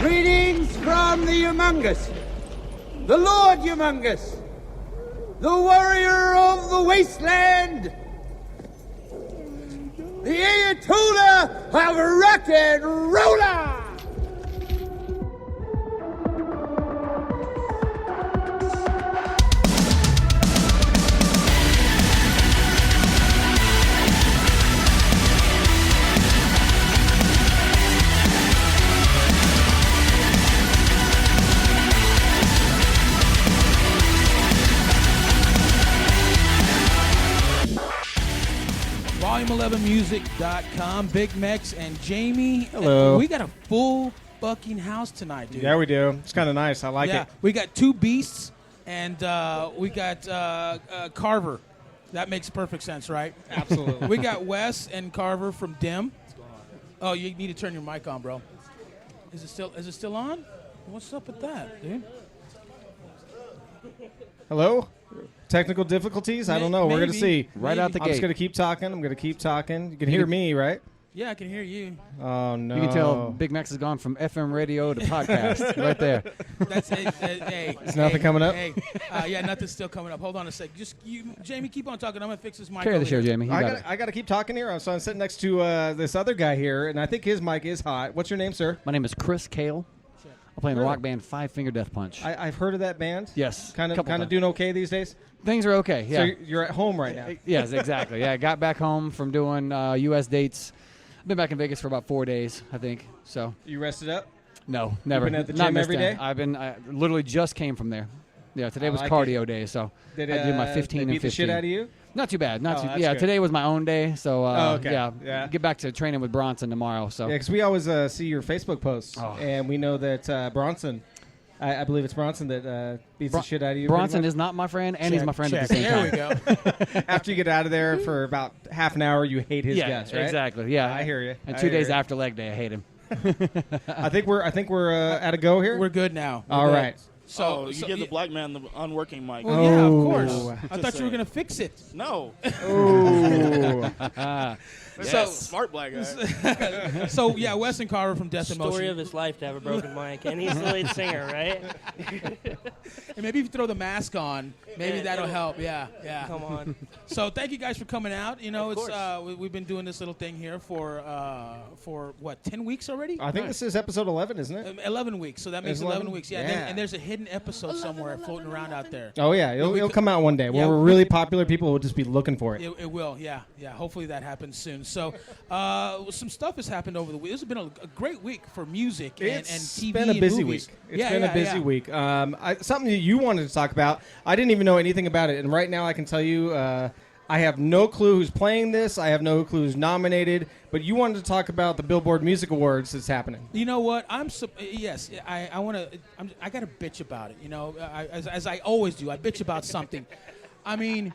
Greetings from the Humongous, the Lord Humongous, the warrior of the wasteland, the Ayatollah of rock and roller. Volume11music.com. Big Mex and Jamie. Hello. We got a full fucking house tonight, dude. Yeah, we do. It's kind of nice. I like it. We got two beasts, and we got Carver. That makes perfect sense, right? Absolutely. We got Wes and Carver from Dim. Oh, you need to turn your mic on, bro. Is it still on? What's up with that, dude? Hello? Technical difficulties? I don't know. We're going to see. Right out the gate. I'm just going to keep talking. I'm going to keep talking. You can hear me, right? Yeah, I can hear you. Oh, no. You can tell Big Max has gone from FM radio to podcast right there. That's hey. Is nothing coming up? Hey, yeah, nothing's still coming up. Hold on a sec. Jamie, keep on talking. I'm gonna fix this mic. Carry the show, Jamie. I got to keep talking here. So I'm sitting next to this other guy here, and I think his mic is hot. What's your name, sir? My name is Chris Kael. I play in the rock band Five Finger Death Punch. I've heard of that band. Yes. Kind of doing okay these days? Things are okay, yeah. So you're at home right now? Yes, exactly. Yeah, I got back home from doing U.S. dates. I've been back in Vegas for about 4 days, I think. So You rested up? No, never. You've been at the Not gym missed every day. day? I literally just came from there. Yeah, today was like cardio day, so Did, I did my 15 they and beat 15. the shit out of you? Not too bad. Not too. that's Yeah, good. today was my own day, so okay. yeah, get back to training with Bronson tomorrow. So Yeah, because we always see your Facebook posts, Oh. and we know that Bronson, I believe it's Bronson that beats the shit out of you. Bronson pretty is not my friend, and he's my friend Check. at the same There time. we go. much. After you get out of there for about half an hour, you hate his Yeah, guts, right? exactly. Yeah, I hear you. And I 2 hear days you. after leg day, I hate him. I think we're at a go here. We're good now. All right. So you give the black man the unworking mic. Well, yeah, of Oh. course. I Just thought you were saying. gonna fix it. No. Ooh. So- Smart black guy. So yeah, Wes and Carver from Death Story Emotion. of his life to have a broken mic, and he's the lead singer, right? And maybe if you throw the mask on, maybe Yeah, that'll it'll- help. Yeah. Come on. So thank you guys for coming out. You know, Of it's we've been doing this little thing here for what 10 weeks already? I think this is episode 11, isn't it? 11 weeks. So that makes It's 11 11? weeks. Yeah. Yeah. And there's a hidden episode somewhere floating around out there. Oh yeah, it'll come out one day. When Yeah, we're we- really popular, people will just be looking for it. It will, yeah. Hopefully that happens soon. So, some stuff has happened over the week. This has been a great week for music and TV been a and busy movies. week. It's been a busy week. Something that you wanted to talk about. I didn't even know anything about it, and right now I can tell you, I have no clue who's playing this. I have no clue who's nominated. But you wanted to talk about the Billboard Music Awards that's happening. You know what? Yes. I want to. I got to bitch about it. You know, as I always do. I bitch about something. I mean,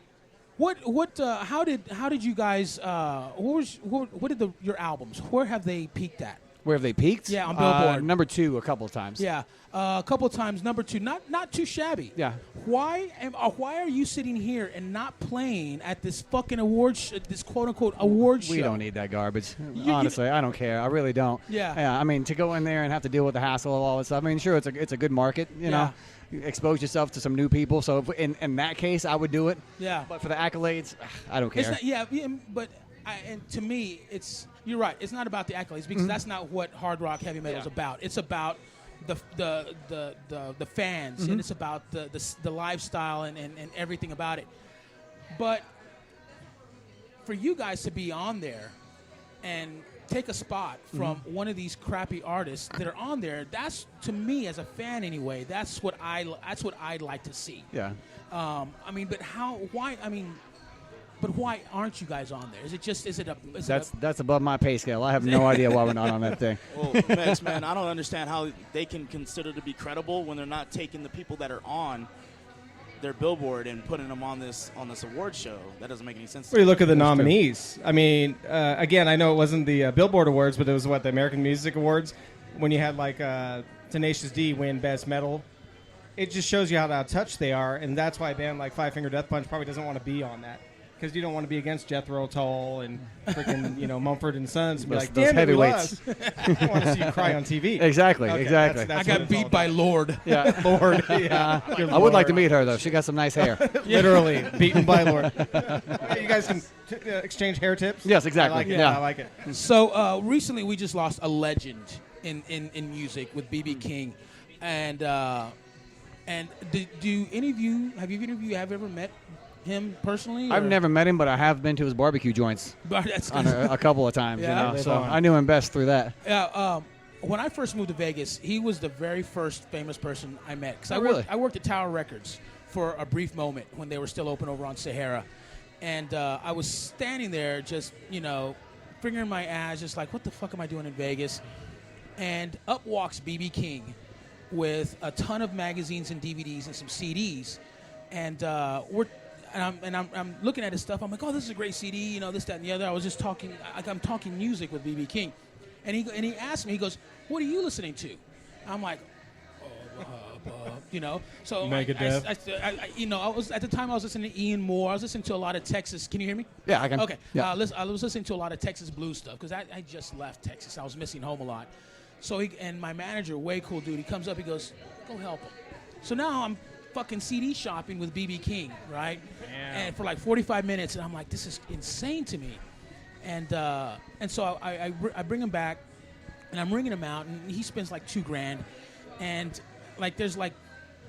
how did you guys? What did your albums? Where have they peaked at? Where have they peaked? Yeah, on Billboard. Number 2 a couple of times. Yeah, a couple of times. Number 2, not too shabby. Yeah. Why are you sitting here and not playing at this fucking awards, this quote unquote award show? We don't need that garbage. You- Honestly, I don't care. I really don't. Yeah. I mean, to go in there and have to deal with the hassle of all this stuff. I mean, sure, it's a good market. You know, you expose yourself to some new people. So in that case, I would do it. Yeah. But for the accolades, I don't care. It's not, but and to me, you're right. It's not about the accolades because that's not what hard rock heavy metal is about. It's about the fans and it's about the lifestyle and everything about it. But for you guys to be on there and take a spot from one of these crappy artists that are on there, that's, to me as a fan anyway, that's what I'd like to see. Yeah. I mean, but why? I mean. But why aren't you guys on there? That's above my pay scale. I have no idea why we're not on that thing. Well, Max, man, I don't understand how they can consider to be credible when they're not taking the people that are on their Billboard and putting them on this award show. That doesn't make any sense. Well, you look at the nominees. I mean, again, I know it wasn't the Billboard Awards, but it was the American Music Awards when you had Tenacious D win Best Metal. It just shows you how out of touch they are, and that's why a band like Five Finger Death Punch probably doesn't want to be on that. because you don't want to be against Jethro Tull and freaking Mumford and Sons. And be like, Those damn heavyweights. it, I want to see you cry on TV. Exactly, Okay, exactly. that's I what got it's all beat by about. Lord. Yeah, Lord. Yeah, good I would like to Lord. meet her though. She got some nice hair. Literally beaten by Lord. You guys can exchange hair tips. Yes, exactly. I like it. Yeah. I like it. So recently we just lost a legend in music with B.B. King, and do any of you have ever met him personally? I've or- never met him, but I have been to his barbecue joints But that's on a couple of times. Yeah? So I knew him best through that. Yeah. When I first moved to Vegas, he was the very first famous person I met. 'Cause Oh, really? I worked at Tower Records for a brief moment when they were still open over on Sahara. And I was standing there just, fingering my ass, just like, what the fuck am I doing in Vegas? And up walks B.B. King with a ton of magazines and DVDs and some CDs. And I'm looking at his stuff. I'm like, oh, this is a great CD, this, that, and the other. I was just talking, I'm talking music with B.B. King. And he asked me, he goes, what are you listening to? I'm like, so Megadeth. I was at the time I was listening to Ian Moore. I was listening to a lot of Texas. Can you hear me? Yeah, I can. Okay. Yeah. I was listening to a lot of Texas blues stuff because I just left Texas. I was missing home a lot. So and my manager, way cool dude, he comes up. He goes, go help him. So now I'm fucking CD shopping with B.B. King, right? And for like 45 minutes, and I'm like, this is insane to me. And so I bring him back, and I'm ringing him out, and he spends like $2,000, and like there's like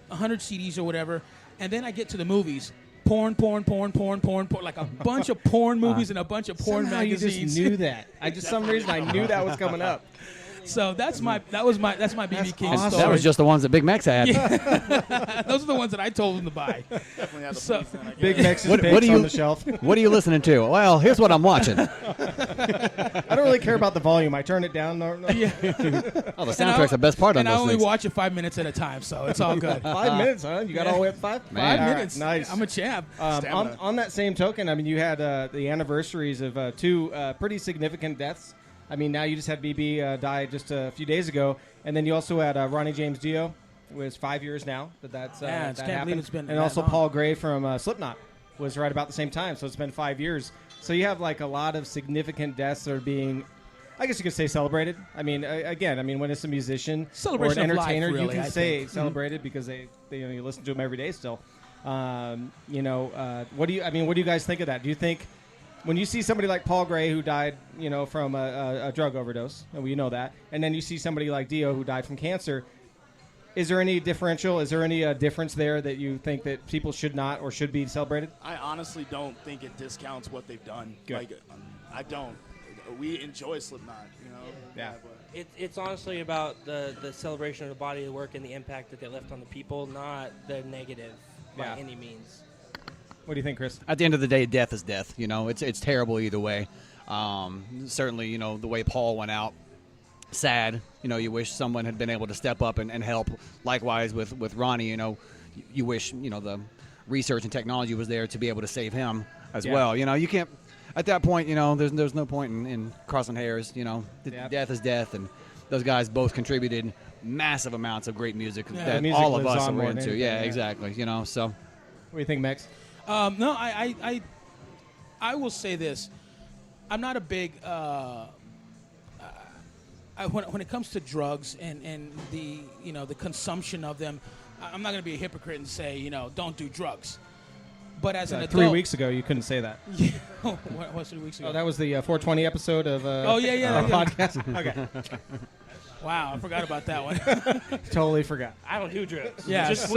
100 CDs or whatever, and then I get to the movies, porn, like a bunch of porn movies and a bunch of porn Somehow magazines. you just knew that. Some reason I knew that was coming up. So that's my B.B. King awesome. story. That was just the ones that Big Max had. Those are the ones that I told him to buy. Definitely had the So- police in, I guess. Big Mexican What pigs do you- on the shelf. What are you listening to? Well, here's what I'm watching. I don't really care about the volume. I turn it down. No. Oh, the soundtrack's the best part on And I those only things. watch it 5 minutes at a time, so it's all good. 5 minutes, huh? You got all the way up to 5? Man. 5 All right, minutes. nice. I'm a champ. On that same token, I mean, you had the anniversaries of two pretty significant deaths. I mean, now you just had BB die just a few days ago, and then you also had Ronnie James Dio. It was 5 years now that Yeah, I that just can't happened. believe it's been and that also long. Paul Gray from Slipknot was right about the same time, so it's been 5 years. So you have like a lot of significant deaths that are being, I guess you could say, celebrated. I mean, again, when it's a musician Celebration or an of life, entertainer, really, you can I say think. celebrated because they you listen to them every day still. What do you guys think of that? Do you think when you see somebody like Paul Gray who died, from a drug overdose, and we know that, and then you see somebody like Dio who died from cancer, is there any differential? Is there any difference there that you think that people should not or should be celebrated? I honestly don't think it discounts what they've done. Good. Like, I don't. We enjoy Slipknot, Yeah. but It's honestly about the celebration of the body of work and the impact that they left on the people, not the negative by Yeah. any means. What do you think, Chris? At the end of the day, death is death. It's terrible either way. Certainly, the way Paul went out, sad. You wish someone had been able to step up and help. Likewise with Ronnie, you wish the research and technology was there to be able to save him as Yeah. well. You can't. At that point, there's no point in crossing hairs. Yep. Death is death, and those guys both contributed massive amounts of great music The that music all of lives us on were more than into. anything, Yeah, yeah. exactly. So. What do you think, Max? No, I will say this. I'm not a big when it comes to drugs and the the consumption of them. I'm not going to be a hypocrite and say don't do drugs. But as an adult, 3 weeks ago, you couldn't say that. what was 3 weeks ago? Oh, that was the 420 episode of Oh, yeah. podcast. Okay, Wow, I forgot about that one. totally forgot. I don't do drugs. Yeah, Just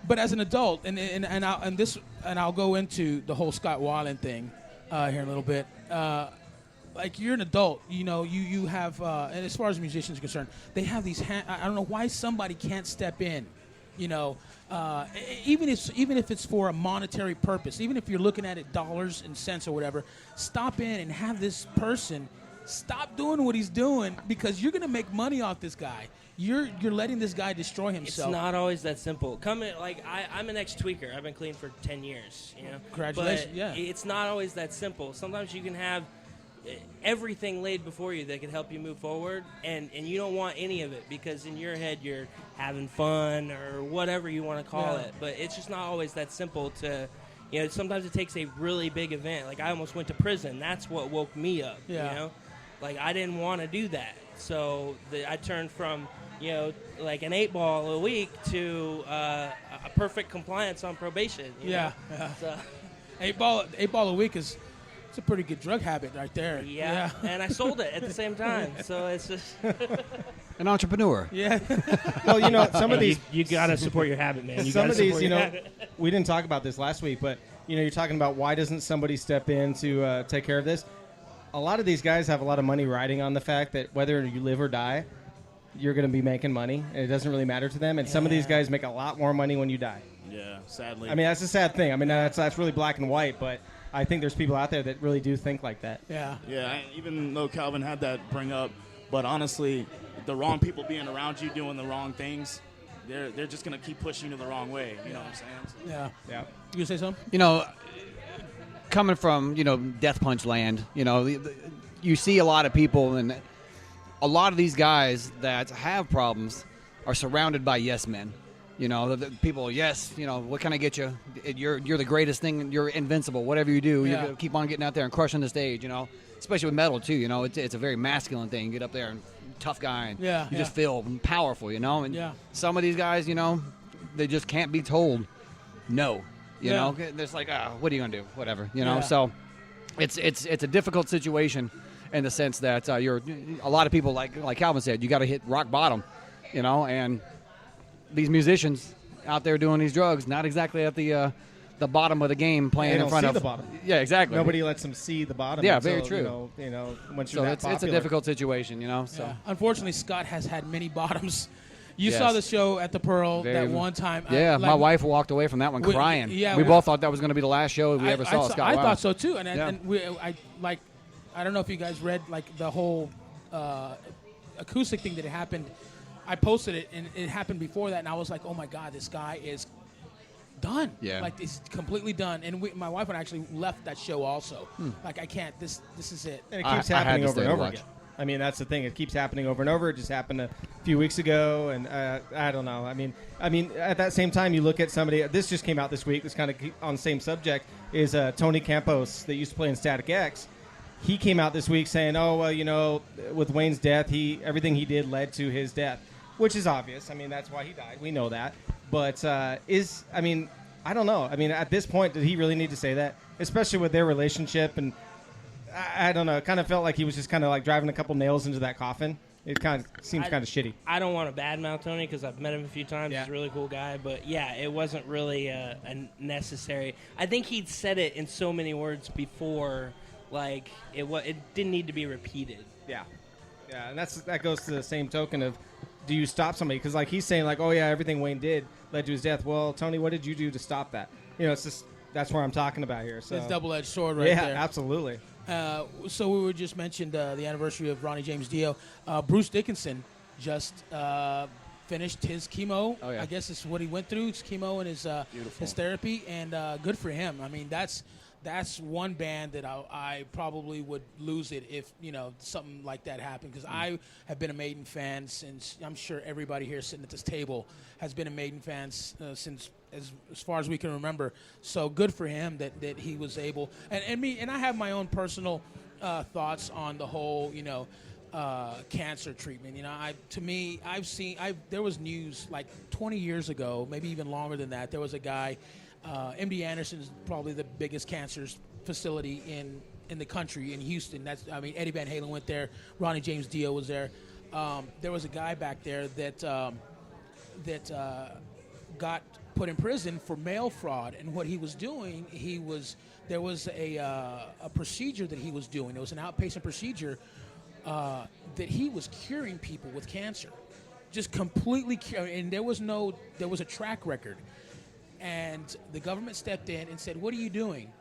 but as an adult, and I'll go into the whole Scott Weiland thing here in a little bit. Like you're an adult, you have, and as far as musicians are concerned, they have these. I don't know why somebody can't step in. Even if it's for a monetary purpose, even if you're looking at it dollars and cents or whatever, stop in and have this person stop doing what he's doing because you're gonna make money off this guy. You're letting this guy destroy It's himself. not always that simple. I'm an ex-tweaker. I've been clean for 10 years. Congratulations, But yeah. it's not always that simple. Sometimes you can have everything laid before you that could help you move forward, and you don't want any of it because in your head you're having fun or whatever you want to call it, but it's just not always that simple to, sometimes it takes a really big event. Like I almost went to prison. That's what woke me up, Like I didn't want to do that. So I turned from, like an 8-ball a week to a perfect compliance on probation. You know? So. 8-ball a week is it's a pretty good drug habit right there. Yeah. And I sold it at the same time. So it's just An entrepreneur. Yeah. Well, some of these you got to support your habit, man. Some of these, we didn't talk about this last week, but you're talking about why doesn't somebody step in to take care of this? A lot of these guys have a lot of money riding on the fact that whether you live or die, you're going to be making money, and it doesn't really matter to them. And some of these guys make a lot more money when you die. Yeah, sadly. I mean, that's a sad thing. I mean, that's really black and white, but I think there's people out there that really do think like that. Yeah. Yeah, even though Calvin had that bring up, but honestly, the wrong people being around you doing the wrong things, they're just going to keep pushing you the wrong way. You know what I'm saying? Yeah. Yeah. You gonna say something? Coming from, Death Punch land, you see a lot of people, and a lot of these guys that have problems are surrounded by yes men. The people, yes, what can I get you? You're the greatest thing. You're invincible. Whatever you do, you keep on getting out there and crushing the stage, especially with metal, too. It's a very masculine thing. You get up there and tough guy, and you just feel powerful, And some of these guys, they just can't be told no. You know, it's like, what are you gonna do? Whatever, So it's a difficult situation in the sense that you're a lot of people like Calvin said, you got to hit rock bottom, and these musicians out there doing these drugs, not exactly at the bottom of the game playing in front of the bottom. Yeah, exactly. Nobody lets them see the bottom. Yeah, until, very true. Once so you're it's that a difficult situation, So Yeah. Unfortunately, Scott has had many bottoms. You saw the show at the Pearl that one time. Yeah, my wife walked away from that one crying. We both thought that was going to be the last show we ever saw of Scott. I thought so too, and I don't know if you guys read the whole acoustic thing that happened. I posted it, and it happened before that, and I was like, oh my God, this guy is done. Yeah. Like, it's completely done. And my wife and I actually left that show also. Like, I can't. This is it. And it keeps happening over and over again. I mean, that's the thing. It keeps happening over and over. It just happened a few weeks ago, and I don't know. I mean, at that same time, you look at somebody. This just came out this week. This kind of on the same subject is Tony Campos that used to play in Static X. He came out this week saying, "Oh, well, with Wayne's death, everything he did led to his death," which is obvious. I mean, that's why he died. We know that. But I don't know. I mean, at this point, did he really need to say that, especially with their relationship and? I don't know. It kind of felt like he was just kind of like driving a couple nails into that coffin. It kind of seems kind of shitty. I don't want to badmouth Tony because I've met him a few times. Yeah. He's a really cool guy. But, yeah, it wasn't really a necessary. I think he'd said it in so many words before, like, it didn't need to be repeated. Yeah. Yeah, and that goes to the same token of, do you stop somebody? Because, like, he's saying, like, oh, yeah, everything Wayne did led to his death. Well, Tony, what did you do to stop that? It's just, that's what I'm talking about here. So. It's a double-edged sword right there. Yeah, absolutely. So we were just mentioned the anniversary of Ronnie James Dio. Bruce Dickinson just finished his chemo. Oh, yeah. I guess it's what he went through, his chemo and his therapy, and good for him. I mean, that's one band that I probably would lose it if something like that happened, because I have been a Maiden fan since, I'm sure everybody here sitting at this table has been a Maiden fan since as far as we can remember. So good for him that he was able, and I have my own personal thoughts on the whole cancer treatment. There was news like 20 years ago, maybe even longer than that. There was a guy. MD Anderson is probably the biggest cancer facility in the country, in Houston. Eddie Van Halen went there. Ronnie James Dio was there. There was a guy back there that got put in prison for mail fraud, and what he was doing, there was a procedure that he was doing. It was an outpatient procedure that he was curing people with cancer, just completely and there was a track record. And the government stepped in and said, "What are you doing?"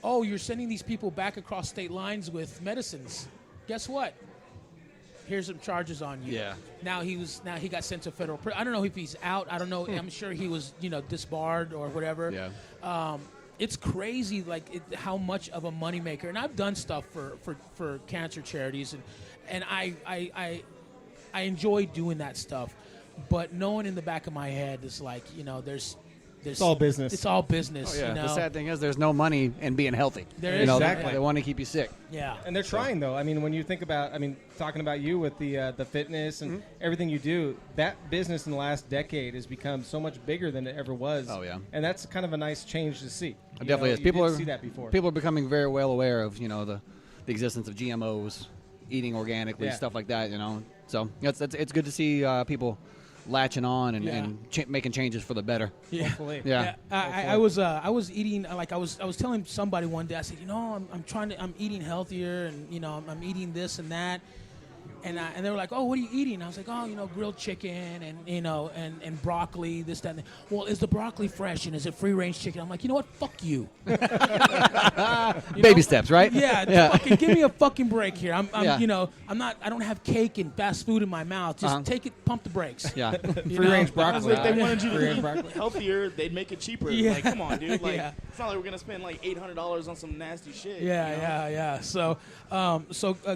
"Oh, you're sending these people back across state lines with medicines. Guess what? Here's some charges on you." Yeah. Now he got sent to federal prison. I don't know if he's out. I don't know. I'm sure he was, disbarred or whatever. Yeah. it's crazy, like how much of a moneymaker. And I've done stuff for cancer charities, and I enjoy doing that stuff. But knowing in the back of my head is like, there's it's all business. It's all business. Oh, yeah. The sad thing is there's no money in being healthy. There is exactly. They want to keep you sick. Yeah. And they're trying, though. I mean, when you think about, talking about you with the fitness and everything you do, that business in the last decade has become so much bigger than it ever was. Oh, yeah. And that's kind of a nice change to see. It definitely is. You People didn't are see that before. People are becoming very well aware of the existence of GMOs, eating organically, stuff like that. So it's good to see people latching on and making changes for the better. Yeah. Hopefully. Yeah. I was eating, like I was telling somebody one day, I said, I'm eating healthier, and I'm eating this and that. And they were like, oh, what are you eating? I was like, oh, grilled chicken and and broccoli, this, that, and that. Well, is the broccoli fresh and is it free range chicken? I'm like, you know what? Fuck you. Baby steps, right? Yeah. Fucking give me a fucking break here. I'm not. I don't have cake and fast food in my mouth. Just take it. Pump the brakes. Yeah. Free range broccoli. If they wanted you to eat healthier, they'd make it cheaper. Yeah. Like, come on, dude. Like, Yeah. it's not like we're gonna spend like $800 on some nasty shit. Yeah. So,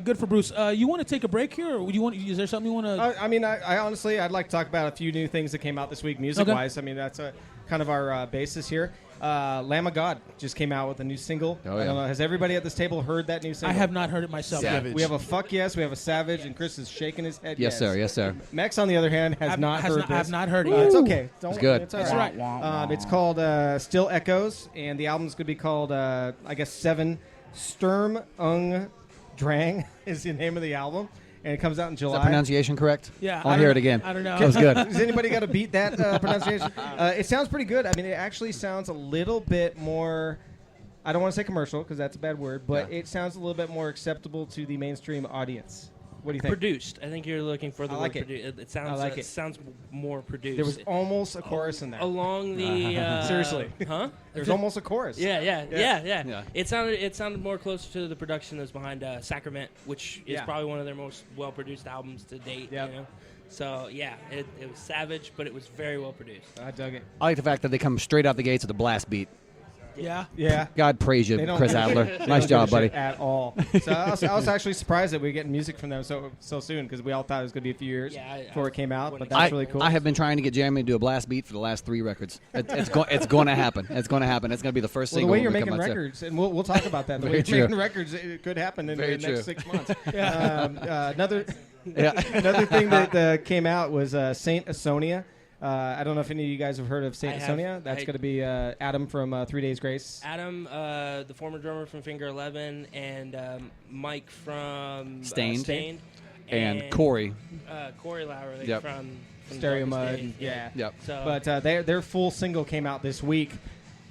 good for Bruce. You want to take a break here, or is there something you want to? I honestly, I'd like to talk about a few new things that came out this week, music-wise. Okay. That's kind of our basis here. Lamb of God just came out with a new single. Oh, yeah. I don't know, has everybody at this table heard that new single? I have not heard it myself. Savage. We have a fuck yes, we have a savage, and Chris is shaking his head. Yes, sir. Yes, sir. Max, on the other hand, has not heard this. I have not heard it. It's yet. okay. It's good. It's all It's right. right. It's called Still Echoes, and the album's going to be called, I guess, 7 Sturm Ung Drang is the name of the album, and it comes out in Is July. that pronunciation correct? Yeah. I'll hear it again. I don't know. That was good. Has anybody got to beat that pronunciation? It sounds pretty good. It actually sounds a little bit more, I don't want to say commercial because that's a bad word, but it sounds a little bit more acceptable to the mainstream audience. What do you think? Produced. I think you're looking for the I word like it. produced. It sounds. I like it sounds more produced. There was almost a chorus in there. along the. Seriously. Huh? There's almost a chorus. Yeah. Yeah. It sounded more closer to the production that's behind Sacrament, which is probably one of their most well-produced albums to date. Yep. So yeah, it was savage, but it was very well produced. I dug it. I like the fact that they come straight out the gates with a blast beat. Yeah. Yeah. God praise you, They don't Chris give a Adler. shit. They Nice don't job, give a buddy. shit at all. So I was actually surprised that we were getting music from them so soon because we all thought it was going to be a few years before it came out. But that's really cool. I have been trying to get Jeremy to do a blast beat for the last 3 records. It's going to happen. It's going to happen. It's going to be the first Well, the single. way you're when we making come out, too. records, and we'll talk about that. The way Very you're true. making records, it could happen in Very the true. next 6 months. Yeah. Another thing that came out was Saint Asonia. I don't know if any of you guys have heard of Saint Asonia. That's going to be Adam from 3 Days Grace. Adam, the former drummer from Finger 11, and Mike from Stained. And Corey. Corey Lowery Yep. from Stereo Darkest Mud. Days. Yeah. Yep. So, But their full single came out this week.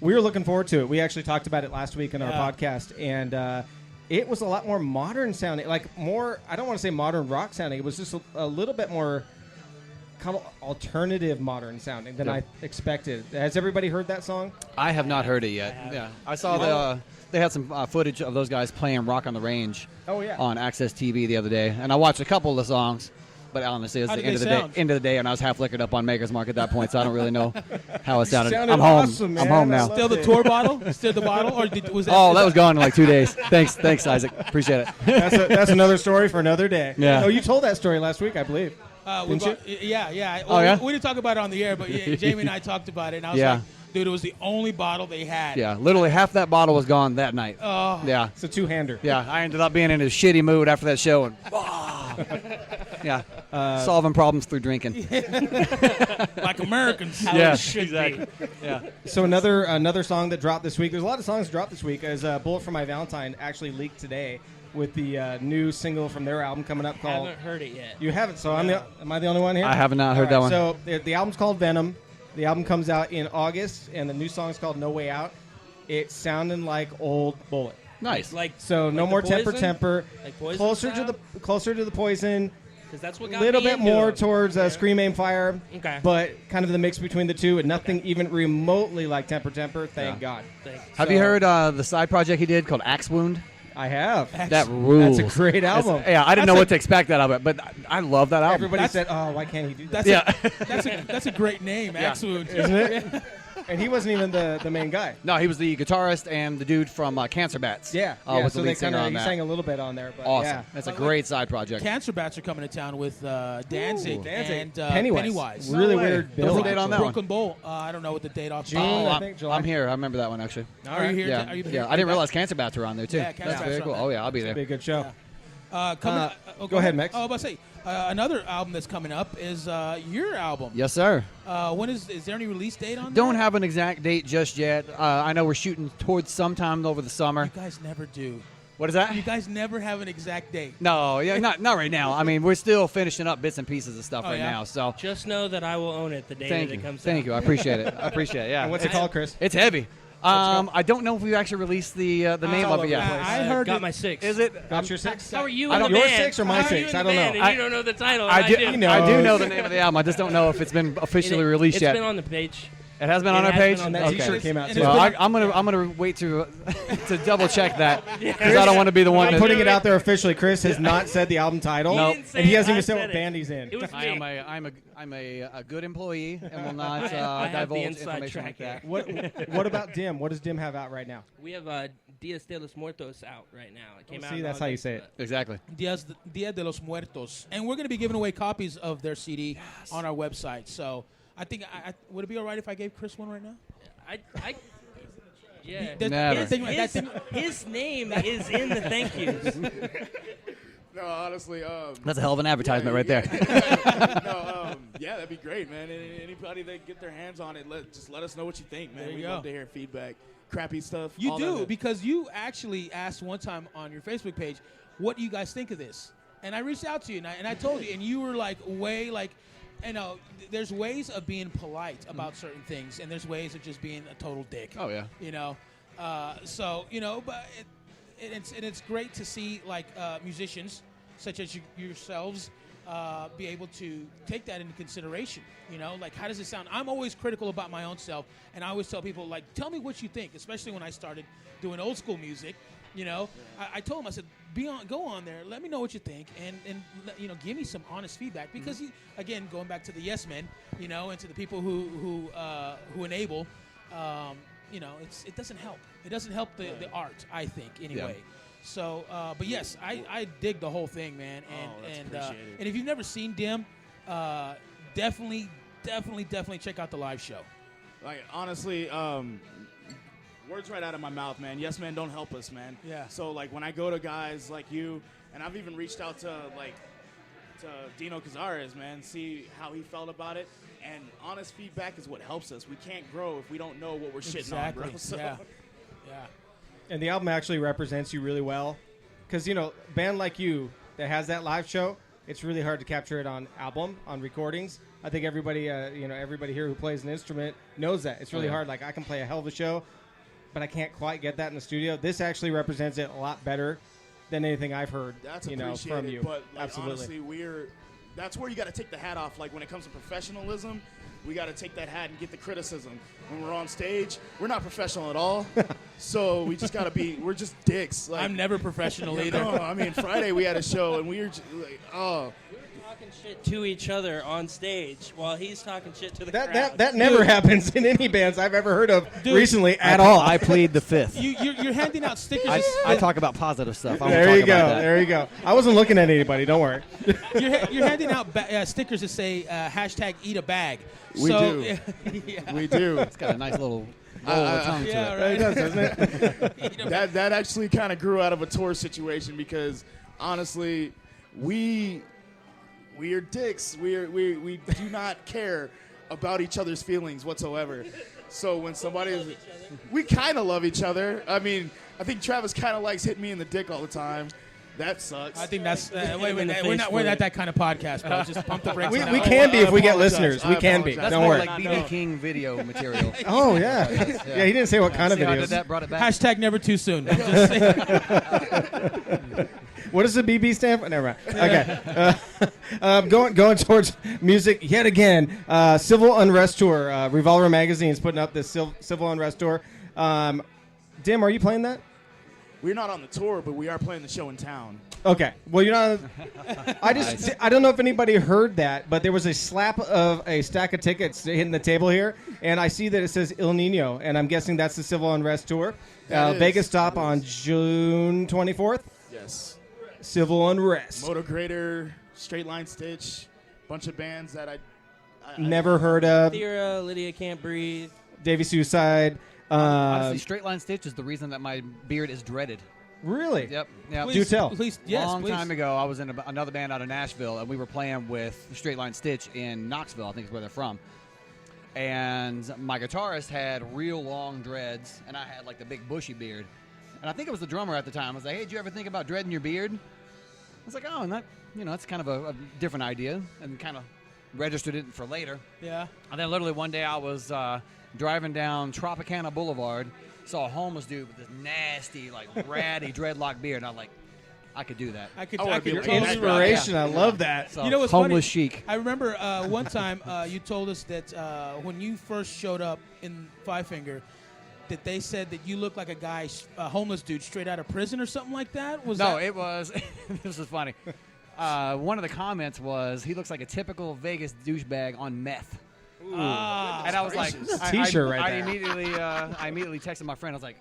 We were looking forward to it. We actually talked about it last week in our podcast, and it was a lot more modern sounding, like more, I don't want to say modern rock sounding. It was just a little bit more kind of alternative modern sounding than I expected. Has everybody heard that song? I have not heard it yet. Yeah, I saw they had some footage of those guys playing Rock on the Range. Oh, yeah. On Access TV the other day, and I watched a couple of the songs. But honestly, it's How the did end of they the sound? day. End of the day, and I was half liquored up on Maker's Mark at that point, so I don't really know how it sounded. Sounded I'm home. awesome, I'm man. home I now. love Still the tour bottle? Still the bottle? Or was that? Oh, that was gone in like 2 days. Thanks, Isaac. Appreciate it. That's another story for another day. Yeah. Oh, you told that story last week, I believe. Didn't Yeah. Oh, yeah? We didn't talk about it on the air, but Jamie and I talked about it, and I was Yeah. like, dude, it was the only bottle they had. Yeah, literally half that bottle was gone that night. Oh. Yeah. It's a two-hander. Yeah, I ended up being in a shitty mood after that show, and yeah, solving problems through drinking. Like Americans. Yeah, should exactly. Yeah. So another song that dropped this week. There's a lot of songs that dropped this week. As Bullet for My Valentine actually leaked today with the new single from their album coming up I called. haven't heard it yet. You haven't. So am I the only one here? I have not heard that one. So the album's called Venom. The album comes out in August, and the new song's called No Way Out. It's sounding like old Bullet. Nice. So no like more the Poison? temper. Like Poison Closer to the Poison. Because that's what got Little me bit into more them. towards Scream Aim Fire. Okay. But kind of the mix between the two, and nothing even remotely like Temper. Thank God. Have you heard the side project he did called Axe Wound? I have. That rules. That's a great album. I didn't know what to expect out of it, but I love that album. Everybody said, "Oh, why can't he do that?" That's a great name, Axe Wound. Isn't it? And he wasn't even the main guy. No, he was the guitarist and the dude from Cancer Bats. Yeah. Was so the they lead singer on he that. sang a little bit on there. But Awesome. Yeah. That's a great side project. Cancer Bats are coming to town with Danzig, Danzig. and Pennywise. No Really way. weird bill. What's the date on that one? Brooklyn Bowl. I don't know what the date off. June, I think, July. I'm here. I remember that one actually. Are you here? Yeah, Are you yeah. I didn't realize Cancer Bats were on there too. Yeah, Cancer That's Bats very are cool. on Oh yeah, I'll be there. Be a good show. Go ahead, Max. Oh, I was about to say another album that's coming up is your album. Yes, sir. When is there any release date on? Don't that? have an exact date just yet. I know we're shooting towards sometime over the summer. You guys never do. What is that? You guys never have an exact date. No, yeah, not right now. I mean, we're still finishing up bits and pieces of stuff right yeah? now. So Just know that I will own it the day thank that you, it comes out. thank you. I appreciate it. I appreciate it. Yeah. And what's it called, Chris? It's heavy. I don't know if we've actually released the name all of it over yet. the place. I heard got it- my 6. Is it? Got your 6? How are you I in the don't- Your band? 6 or my How are you 6? in I the don't know. band and you don't know the title. I and do. do. He knows. I do know the name of the album. I just don't know if it's been officially released yet. It's been on the page. It has been It on our has page. been on the That page. T-shirt came out And too. it's Well, been- I'm gonna wait to double check that because I don't want to be the one I'm that putting it out there officially. Chris has not said the album title, Nope. and he hasn't I even said said what it. band he's in. It was I me. am a good employee and will not I have the divulge inside information like track that. What about Dim? What does Dim have out right now? We have Dias de los Muertos out right now. It came out. See, in that's how you August, say it. Exactly. Dia de los Muertos, and we're going to be giving away copies of their CD on our website. So I think would it be all right if I gave Chris one right now? Yeah. Never. His name is in the thank yous. No, honestly, That's a hell of an advertisement right there. yeah, that'd be great, man. Anybody that get their hands on it, just let us know what you think, man. There you We go. love to hear feedback, crappy stuff. You all do, that. because you actually asked one time on your Facebook page, what do you guys think of this? And I reached out to you, and I told you, and you were like, there's ways of being polite about certain things, and there's ways of just being a total dick. Oh yeah. But it's great to see like musicians such as yourselves be able to take that into consideration. Like, how does it sound? I'm always critical about my own self, and I always tell people, like, tell me what you think, especially when I started doing old school music. I told him, I said, go on there, let me know what you think, and give me some honest feedback, because again, going back to the yes men, and to the people who enable, it doesn't help. It doesn't help the art, I think, anyway. Yeah. So, but yes, I dig the whole thing, man, that's and appreciated. if you've never seen Dim, definitely check out the live show. Like, honestly, words right out of my mouth, man. Yes, man, don't help us, man. Yeah. So, like, when I go to guys like you, and I've even reached out to Dino Cazares, man, see how he felt about it. And honest feedback is what helps us. We can't grow if we don't know what we're shitting on, bro. So. Yeah. And the album actually represents you really well, because band like you that has that live show, it's really hard to capture it on album, on recordings. I think everybody, everybody here who plays an instrument knows that it's really hard. Like, I can play a hell of a show, but I can't quite get that in the studio. This actually represents it a lot better than anything I've heard. That's from appreciated, you. but like, Absolutely. honestly, that's where you got to take the hat off. Like, when it comes to professionalism, we got to take that hat and get the criticism. When we're on stage, we're not professional at all. So we just got to we're just dicks. Like, I'm never professional either. No, I mean, Friday we had a show and we were just like, oh. Talking shit to each other on stage while he's talking shit to the crowd. That never happens in any bands I've ever heard of recently at all. I plead the fifth. You're handing out stickers. I talk about positive stuff. I won't There talk you go. about that. There you go. I wasn't looking at anybody. Don't worry. You're handing out stickers that say hashtag eat a bag. We do. Yeah. We do. It's got a nice little roll of tongue to Yeah, it. right. It does, doesn't it? Eat a bag. That actually kind of grew out of a tour situation because, honestly, we are dicks. We do not care about each other's feelings whatsoever. So when somebody we kind of love each other. I mean, I think Travis kind of likes hitting me in the dick all the time. That sucks. I think that's wait. in the We're face We're for not it. that kind of podcast, bro. Just pump the brakes. We on that. can be if we get apologize. listeners. I We can be. apologize. That's Don't more worry. like BB King video material. Oh, yeah. Yeah, he didn't say what kind of See how I did videos. that? Brought it back. Hashtag never too soon. I'm just saying. What does the BB stand for? Never mind. Okay. Going towards music yet again. Civil Unrest Tour. Revolver Magazine is putting up this Civil Unrest Tour. Dim, are you playing that? We're not on the tour, but we are playing the show in town. Okay. Well, you're not. I don't know if anybody heard that, but there was a slap of a stack of tickets hitting the table here, and I see that it says ILL NINO, and I'm guessing that's the Civil Unrest tour. Vegas stop on June 24th. Yes. Civil Unrest. Motograder, Straight Line Stitch, bunch of bands that I Never heard of. Thera, Lydia Can't Breathe. DAVEY Suicide. Honestly, Straight Line Stitch is the reason that my beard is dreaded. Really? Yep. Yep. Do tell. Please, yes, Long please. time ago, I was in another band out of Nashville, and we were playing with Straight Line Stitch in Knoxville, I think is where they're from. And my guitarist had real long dreads, and I had like the big bushy beard. And I think it was the drummer at the time. I was like, "Hey, did you ever think about dreading your beard?" I was like, "Oh, and that, that's kind of a different idea," and kind of registered it for later. Yeah. And then literally one day I was driving down Tropicana Boulevard, saw a homeless dude with this nasty, like ratty dreadlock beard, and I'm like, I could do that. I could wanna be totally like that. Inspiration. I love that. So, You know what's homeless funny? chic. I remember one time you told us that when you first showed up in Five Finger, that they said that you looked like a homeless dude straight out of prison or something like that. It was. This is funny. One of the comments was, he looks like a typical Vegas douchebag on meth. And I was like, T-shirt right I there. immediately texted my friend. I was like,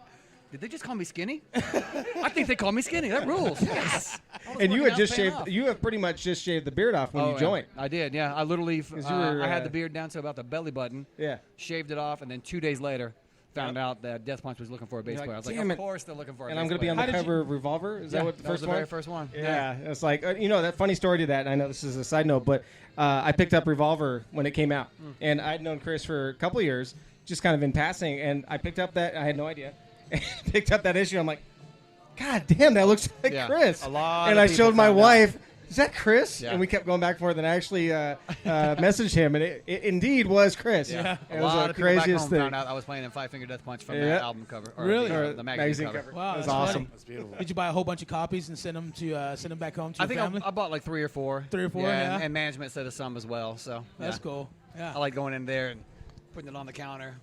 did they just call me skinny? I think they called me skinny. That rules. Yes. And you had working out, just paying shaved. off. You have pretty much just shaved the beard off when you yeah. joined. I did, yeah. I literally, you were, I had the beard down to about the belly button. Yeah. Shaved it off, and then 2 days later, found out that Death Punch was looking for a bass You're like, player. I was like, "Damn of it." course they're looking for a And bass I'm going to be on player. the How did cover of Revolver. Is that what the that was first the one? very first one. Yeah, it's like that funny story to that. And I know this is a side note, but I picked up Revolver when it came out, and I'd known Chris for a couple of years, just kind of in passing. And I picked up that I had no idea. Picked up that issue. I'm like, God damn, that looks like Yeah, Chris. a lot and of I people showed my found out. wife. Is that Chris? Yeah. And we kept going back and forth, and I actually messaged him, and it indeed was Chris. Yeah. It A was lot the of people back craziest home thing. found out I was playing in Five Finger Death Punch from Yeah. that album cover. Or Really? The magazine cover. Wow, It was that's awesome. funny. That's beautiful. Did you buy a whole bunch of copies and send them back home to I your think family? I bought like 3 or 4. 3 or 4, yeah. And management said of some as well. So That's yeah. cool. Yeah. I like going in there and putting it on the counter.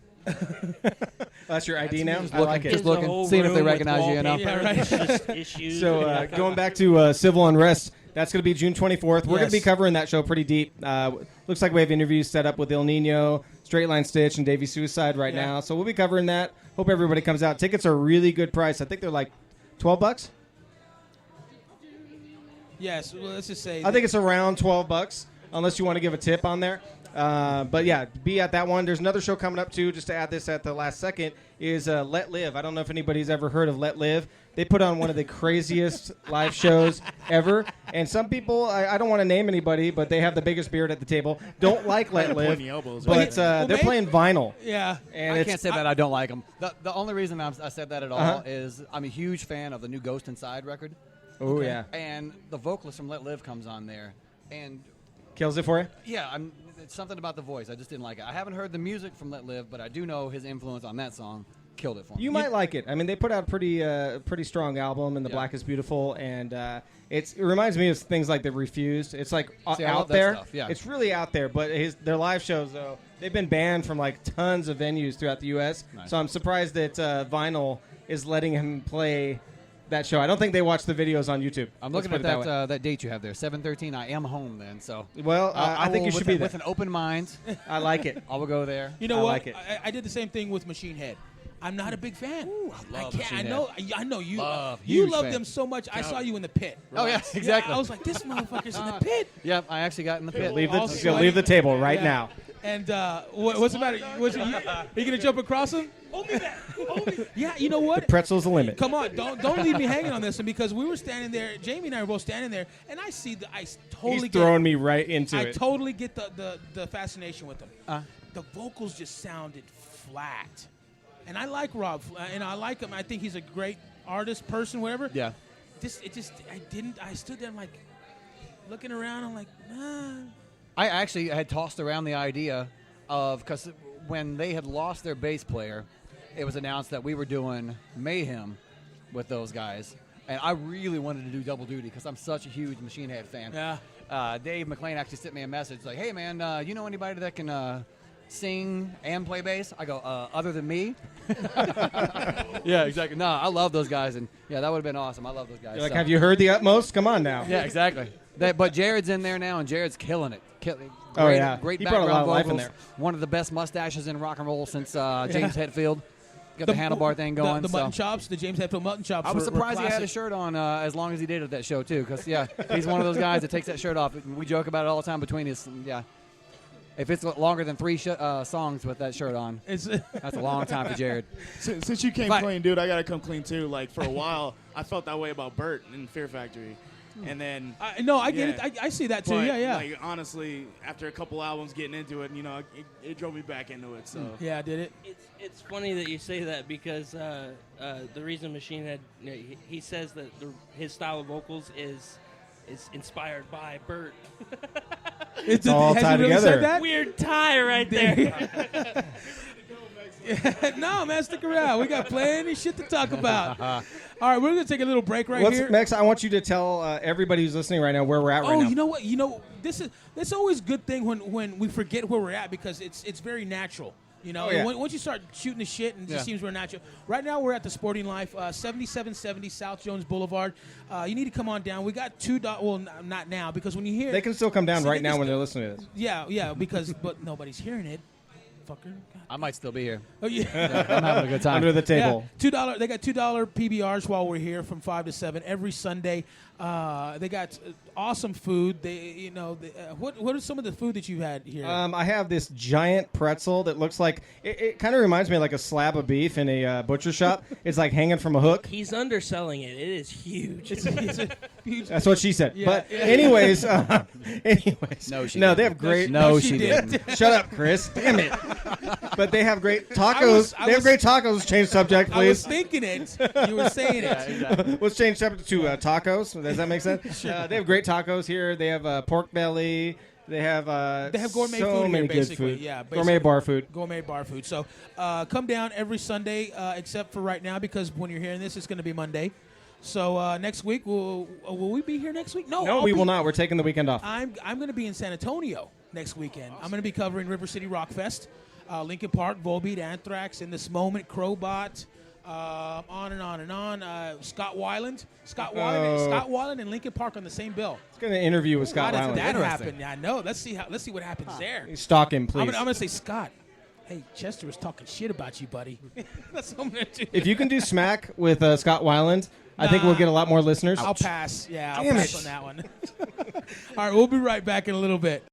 That's your ID now. Just I like There's it. Just looking, a whole seeing if they room with recognize you, you know? wallpaper. Yeah, right. It's just issues. So going back to Civil Unrest, that's going to be June 24th. We're going to be Yes. covering that show pretty deep. Looks like we have interviews set up with ILL NINO, Straight Line Stitch, and DAVEY Suicide right Yeah. now. So we'll be covering that. Hope everybody comes out. Tickets are a really good price. I think they're like $12. Yes. Well, let's just say. I think it's around $12, unless you want to give a tip on there. But yeah, be at that one. There's another show coming up too. Just to add this at the last second is LETLIVE. I don't know if anybody's ever heard of LETLIVE. They put on one of the craziest live shows ever. And some people, I don't want to name anybody, but they have the biggest beard at the table. Don't like Pointy LETLIVE, elbows, but right? they're maybe- playing vinyl. Yeah. And I it's, can't say that I don't like them. The only reason I said that at all Uh-huh. is I'm a huge fan of the new Ghost Inside record. Oh yeah, And the vocalist from Let Live comes on there. And kills it for you. yeah, it's something about the voice. I just didn't like it. I haven't heard the music from Let Live, but I do know his influence on that song killed it for me. You might like it. I mean, they put out a pretty strong album, and The Yeah. Black is Beautiful, and it reminds me of things like The Refused. It's like See, I out love that there. stuff, yeah. It's really out there, but their live shows, though, they've been banned from like tons of venues throughout the U.S., Nice. so I'm surprised that Vinyl is letting him play that show. I don't think they watch the videos on YouTube. I'm Let's looking put at it that way. that date you have there, 7/13. I am home then, so Well, I think you will, should be there. with an open mind. I like it. I will go there. You know I what? like it. I did the same thing with Machine Head. I'm not a big fan. I love can't. Machine I know you. Love. You Huge love fan. them so much. I saw you in the pit. Oh yeah, exactly. Yeah, I was like, this motherfucker's in the pit. Yep, I actually got in the pit. Leave all the sweaty. leave the table right Yeah. now. And what's the matter? Are you gonna jump across him? Hold me back. Yeah, you know what? Pretzel's the limit. Come on, don't leave me hanging on this one, because we were standing there. Jamie and I were both standing there, and I totally He's get. throwing me right into I it. totally get the fascination with them. The vocals just sounded flat, and I like Rob, and I like him. I think he's a great artist, person, whatever. Yeah. I stood there, I'm like, looking around. I'm like, nah. I actually had tossed around the idea of, because when they had lost their bass player, it was announced that we were doing Mayhem with those guys. And I really wanted to do double duty because I'm such a huge Machine Head fan. Yeah. Dave McLean actually sent me a message like, hey, man, you know anybody that can sing and play bass? I go, other than me? Yeah, exactly. No, I love those guys, and yeah, that would have been awesome. I love those guys. You're like, so. have you heard the Utmost? Come on now. Yeah, exactly. But Jared's in there now, and Jared's killing it. Oh, yeah. Great He brought a background lot of life in vocals. there. One of the best mustaches in rock and roll since James Hetfield. Got the handlebar thing going. The mutton so. chops, the James Hetfield mutton chops. I was were surprised he had classic. his shirt on as long as he did at that show, too, because, yeah, he's one of those guys that takes that shirt off. We joke about it all the time between us. Yeah. If it's longer than 3 songs with that shirt on, that's a long time for Jared. Since you came clean, dude, I got to come clean, too. Like, for a while, I felt that way about Bert in Fear Factory. And then... I get it. I see that, too. But, Yeah. Like, honestly, after a couple albums getting into it, it drove me back into it, so... Yeah, did it? It's funny that you say that because the reason Machine Head, he says that his style of vocals is inspired by Bert. It's all has tied he really together. Said that? Weird tie right there. No, man, stick around. We got plenty of shit to talk about. All right, we're going to take a little break here. Max, I want you to tell everybody who's listening right now where we're at right now. Oh, you know what? This always a good thing when we forget where we're at because it's very natural. Once you start shooting the shit and it just seems very natural. Right now we're at the Sporting Life, 7770 South Jones Boulevard. You need to come on down. We got $2. Well, not now because when you hear they can still come down right now when they're listening to this. Yeah, but nobody's hearing it. Fucker. God. I might still be here. Oh yeah. I'm having a good time. Under the table. Yeah, $2. They got $2 PBRs while we're here from 5 to 7 every Sunday. They got awesome food. What are some of the food that you've had here? I have this giant pretzel that looks like it kind of reminds me of like a slab of beef in a butcher shop. It's like hanging from a hook. He's underselling it. It is huge. It's a huge. That's what she said. Yeah, but yeah. anyways, No, she no, didn't. they have great. No, she didn't. Shut up, Chris. Damn it. But they have great tacos. They have great tacos. Change subject, I was please. thinking it. You were saying it. Exactly. Let's change subject to tacos. Does that make sense? They have great tacos here. They have pork belly. They have gourmet so food many here, good basically. food. Yeah, gourmet bar food. Gourmet bar food. So come down every Sunday, except for right now, because when you're hearing this, it's going to be Monday. So next week, will we be here next week? No, we will not. We're taking the weekend off. I'm going to be in San Antonio next weekend. Awesome. I'm going to be covering River City Rock Fest, Linkin Park, Volbeat, Anthrax, In This Moment, Crowbot, on and on and on. Scott Weiland, and Linkin Park on the same bill. It's going to interview with Scott How does Weiland. that happen? I know. Let's see what happens there. Stalk him, please. I'm going to say, Scott, hey, Chester was talking shit about you, buddy. That's what I'm going to do. If you can do smack with Scott Weiland, I think we'll get a lot more listeners. I'll pass. Yeah, I'll Damn pass it. on that one. All right, we'll be right back in a little bit.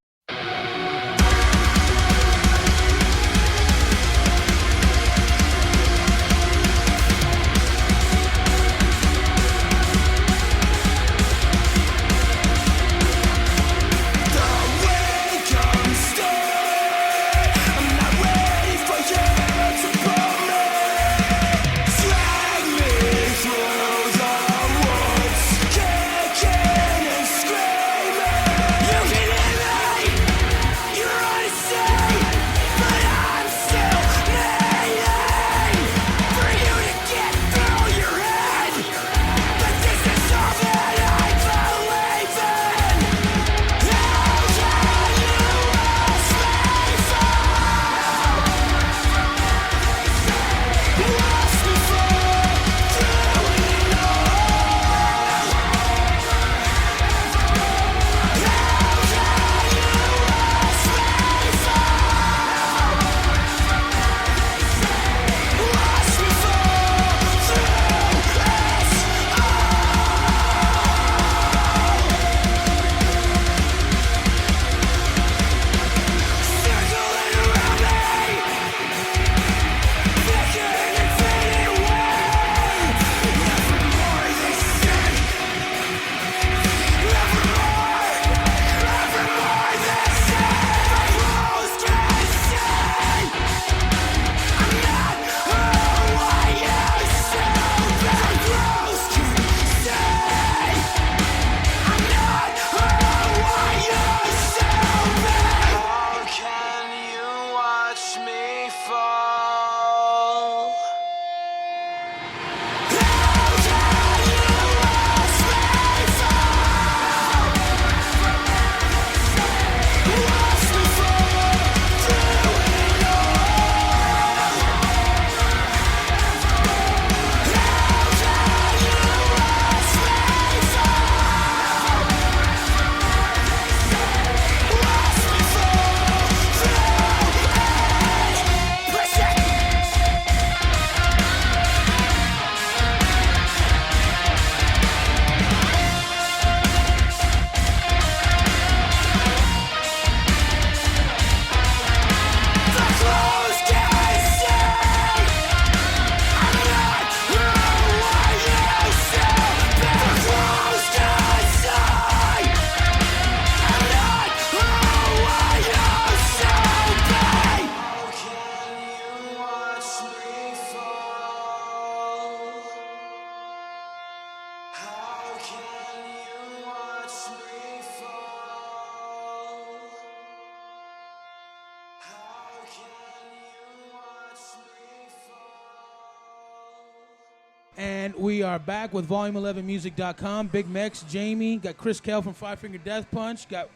And we are back with Volume11Music.com. Big Mex, Jamie, got Chris Kael from Five Finger Death Punch, got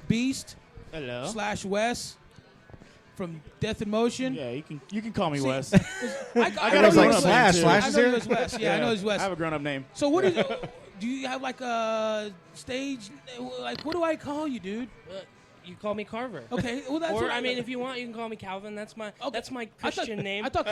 Beast Hello. / Wes from Death in Motion. Yeah, you can call me Wes. I got It was a like grown-up Slash. name, too. Slash I is know here? he was Wes. Yeah, I know he's Wes. I have a grown-up name. So what is? Do you have like a stage? Like, what do I call you, dude? You call me Carver. Okay, well that's. Or what I mean, if you want, you can call me Calvin. That's my Okay. Christian name. I thought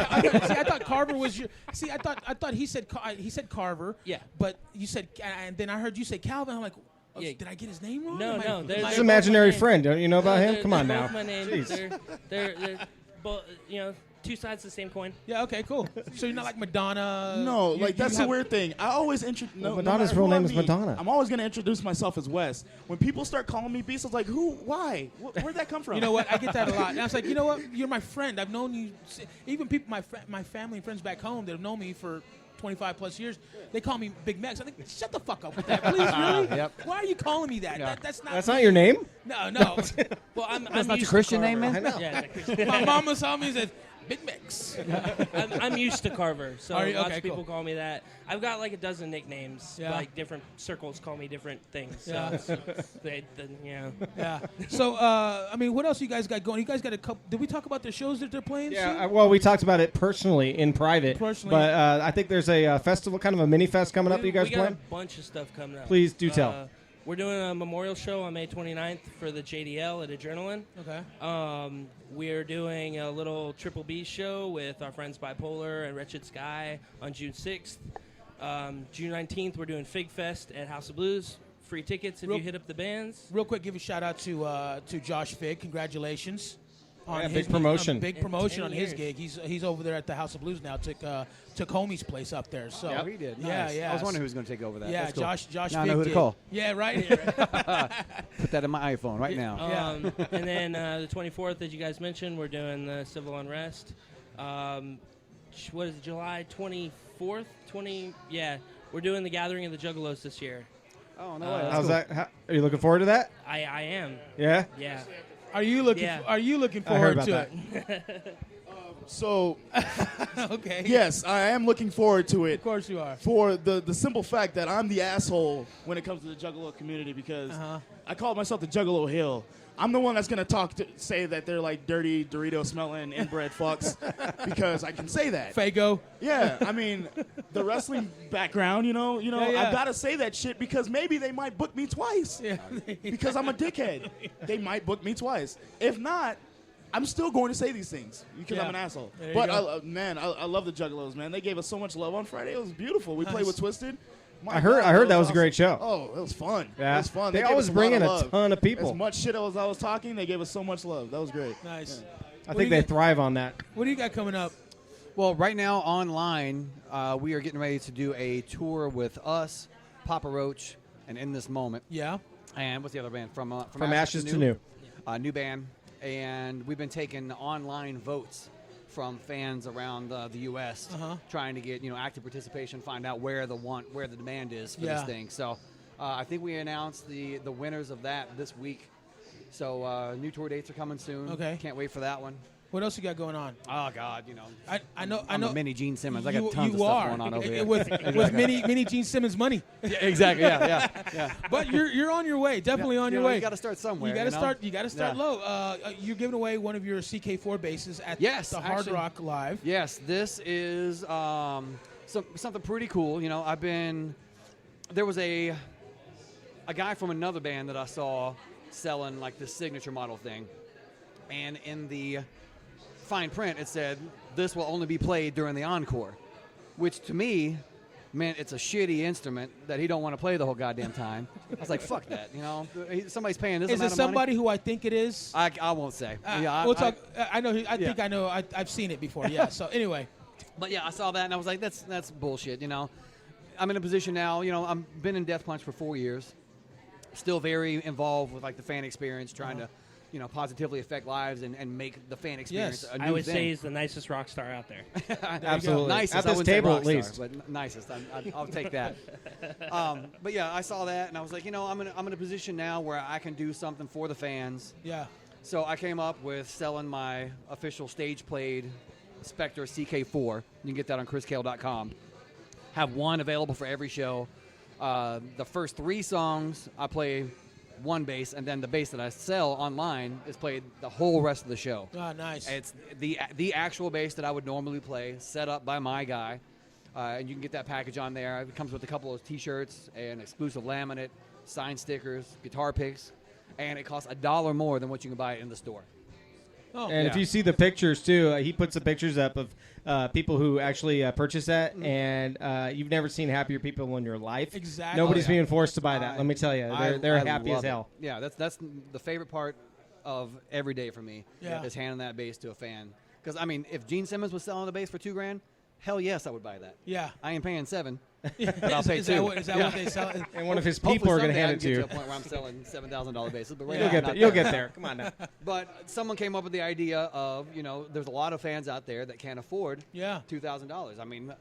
Carver was your. See, I thought he said Carver. Yeah. But you said, and then I heard you say Calvin. I'm like, oh, Yeah. did I get his name wrong? No, no. His both imaginary my name. friend. Don't you know about him? They're- Come on they're now. both my name. Jeez. They're both, two sides of the same coin. Yeah. Okay. Cool. So you're not like Madonna. No, You- like you that's the have- weird thing. I always introduce. No, Madonna's matter real who name I is meet, Madonna. I'm always going to introduce myself as Wes. When people start calling me Beast, I was like, who? Why? Where'd that come from? You know what? I get that a lot. And I was like, you know what? You're my friend. I've known you. Even people, my family and friends back home that have known me for 25 plus years, they call me Big Mex. I think, shut the fuck up with that, please. Really? Yep. Why are you calling me that? Yeah. That's not. That's me. not your name? No, no. Well, I'm That's not used your Christian to name, Carver. man? I know. Yeah, it's a Christian- My mama saw me and said, Big Mex. I'm used to Carver, so Are you? lots Okay, of people cool. call me that. I've got like a dozen nicknames. Yeah. Like different circles call me different things. So Yeah. yeah. Yeah. So, I mean, what else you guys got going? You guys got a couple. Did we talk about the shows that they're playing? soon? Yeah, well, we talked about it personally in private. Personally. But I think there's a festival, kind of a mini fest coming up that you guys we got playing. a bunch of stuff coming up. Please do tell. We're doing a memorial show on May 29th for the JDL at Adrenaline. Okay. We're doing a little Triple B show with our friends Bipolar and Wretched Sky on June 6th. June 19th, we're doing Fig Fest at House of Blues. Free tickets if Real- you hit up the bands. Real quick, give a shout out to Josh Fig. Congratulations. On Yeah, his big promotion. big In promotion 10 on his years. gig. He's over there at the House of Blues now. Took homie's place up there. So Yeah, he did. Yeah, Nice. yeah. I was wondering who was going to take over that. Yeah, That's cool. Josh Now I Fig know who to did. call. Yeah, right. Put that in my iPhone right now. Yeah. And then the 24th, as you guys mentioned, we're doing the Civil Unrest. What is it, July 24th? Yeah, we're doing the Gathering of the Juggalos this year. Oh, no way. That's How's cool. that? Are you looking forward to that? I am. Yeah? Yeah. Are you looking? Yeah. Are you looking I heard forward about to that. it? So, Okay. yes, I am looking forward to it. Of course you are. For the simple fact that I'm the asshole when it comes to the Juggalo community because I call myself the Juggalo Hill. I'm the one that's going to say that they're like dirty, Dorito-smelling, inbred fucks because I can say that. Fago. Yeah, I mean, the wrestling background, Yeah, I've got to say that shit because maybe they might book me twice Yeah. because I'm a dickhead. They might book me twice. If not, I'm still going to say these things because Yeah. I'm an asshole. There you But, go. I love the Juggalos, man. They gave us so much love on Friday. It was beautiful. We played with Twisted. My I heard God, that was a awesome. great show. Oh, it was fun. Yeah. It was fun. They gave always us bring lot in of a love. ton of people. As much shit as I was talking, they gave us so much love. That was great. Nice. I What think do you they thrive on that. What do you got coming up? Well, right now online, we are getting ready to do a tour with us, Papa Roach, and In This Moment. Yeah. And what's the other band? From Ashes to New. New band. And we've been taking online votes from fans around the U.S. Trying to get active participation, find out where the demand is for this Yeah. thing. So I think we announced the winners of that this week. So new tour dates are coming soon. Okay. Can't wait for that one. What else you got going on? Oh God, I know. I'm a mini Gene Simmons. I got You- tons you of stuff are. going on over here. with mini Gene Simmons money. Yeah, exactly. Yeah. But you're on your way. Definitely on your way. You got to start somewhere. You got to start. You got to start Yeah. low. You're giving away one of your CK4 basses at Yes, the Hard actually. Rock Live. Yes, this is something pretty cool. There was a guy from another band that I saw selling like this signature model thing, and in the fine print it said this will only be played during the encore, which to me meant it's a shitty instrument that he don't want to play the whole goddamn time. I was like, fuck that, somebody's paying this Is amount it of somebody who I think it is? money. I won't say. We'll talk. I know. I Yeah. think I know. I've seen it before. Yeah. So anyway. But yeah, I saw that and I was like, that's bullshit. I'm in a position now. I've been in Death Punch for 4 years. Still very involved with like the fan experience, trying to, positively affect lives and make the fan experience Yes. a new I would thing. say he's the nicest rock star out there. Absolutely. Nicest. At I this wouldn't say table, rock at star, least. but nicest. I'll take that. But yeah, I saw that and I was like, I'm in a position now where I can do something for the fans. Yeah. So I came up with selling my official stage played Spectre CK4. You can get that on chriskael.com. have one available for every show. The first 3 songs, I play one bass, and then the bass that I sell online is played the whole rest of the show. Oh, nice. It's the actual bass that I would normally play, set up by my guy, and you can get that package on there. It comes with a couple of T-shirts, an exclusive laminate, signed stickers, guitar picks, and it costs $1 more than what you can buy it in the store. Oh, And if you see the pictures too, he puts the pictures up of people who actually purchase that, and you've never seen happier people in your life. Exactly. Nobody's being forced to buy that. Let me tell you, they're I happy as love it. hell. Yeah, that's the favorite part of every day for me. Yeah. Is handing that bass to a fan. Because I mean, if Gene Simmons was selling the bass for $2,000, hell yes, I would buy that. Yeah. I ain't paying $7,000, but I'll pay $2,000. Is that what they sell? And one of his people are going to hand it to you. To a point where I'm selling $7,000 basses, but right You'll now, get I'm there. not You'll there. get there. Come on now. But someone came up with the idea of, there's a lot of fans out there that can't afford Yeah. $2,000. I mean,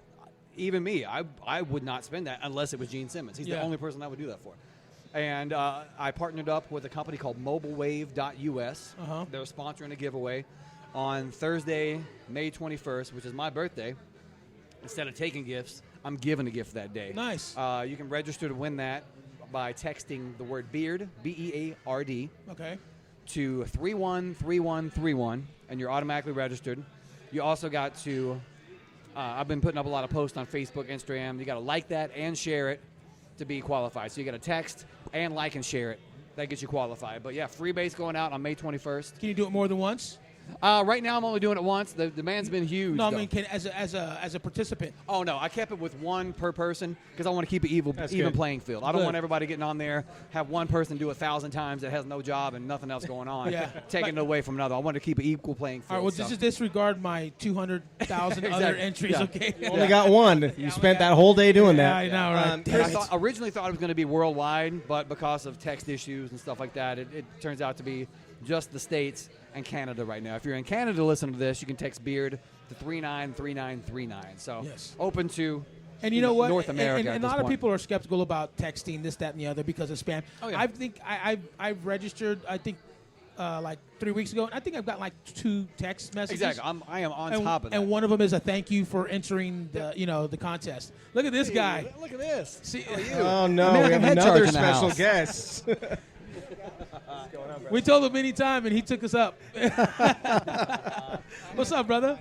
even me, I would not spend that unless it was Gene Simmons. He's the Yeah. only person I would do that for. And I partnered up with a company called mobilewave.us. Uh-huh. They're sponsoring a giveaway on Thursday, May 21st, which is my birthday. Instead of taking gifts, I'm giving a gift that day. Nice. You can register to win that by texting the word BEARD, B-E-A-R-D, Okay. to 313131, and you're automatically registered. You also got to, I've been putting up a lot of posts on Facebook, Instagram. You got to like that and share it to be qualified. So you got to text and like and share it. That gets you qualified. But yeah, free bass going out on May 21st. Can you do it more than once? Right now, I'm only doing it once. The demand's been huge. No, I though. mean, as a participant. Oh, no. I kept it with one per person because I want to keep it even good. playing field. I don't Good. want everybody getting on there, have one person do 1,000 times that has no job and nothing else going on, Yeah. taking it away from another. I want to keep it equal playing field. All right, well, so. just disregard my 200,000 other Exactly. entries, Yeah. okay? You only got one. You spent that whole day doing Yeah, that. I know, right? Um, Damn I it. originally thought it was going to be worldwide, but because of text issues and stuff like that, it turns out to be just the States and Canada right now. If you're in Canada listening to this, you can text BEARD to 393939. So Yes. open to And you know what? North America. And at a this lot of point. people are skeptical about texting this, that, and the other because of spam. Oh, yeah. I think I've registered. I think like 3 weeks ago. And I think I've got like 2 text messages. Exactly. I am on And, top of that. and one of them is a thank you for entering the contest. Look at this guy. Look at this. See, Oh no, American we have head charge another in the special house. guest. we told him anytime, and he took us up. What's up, brother?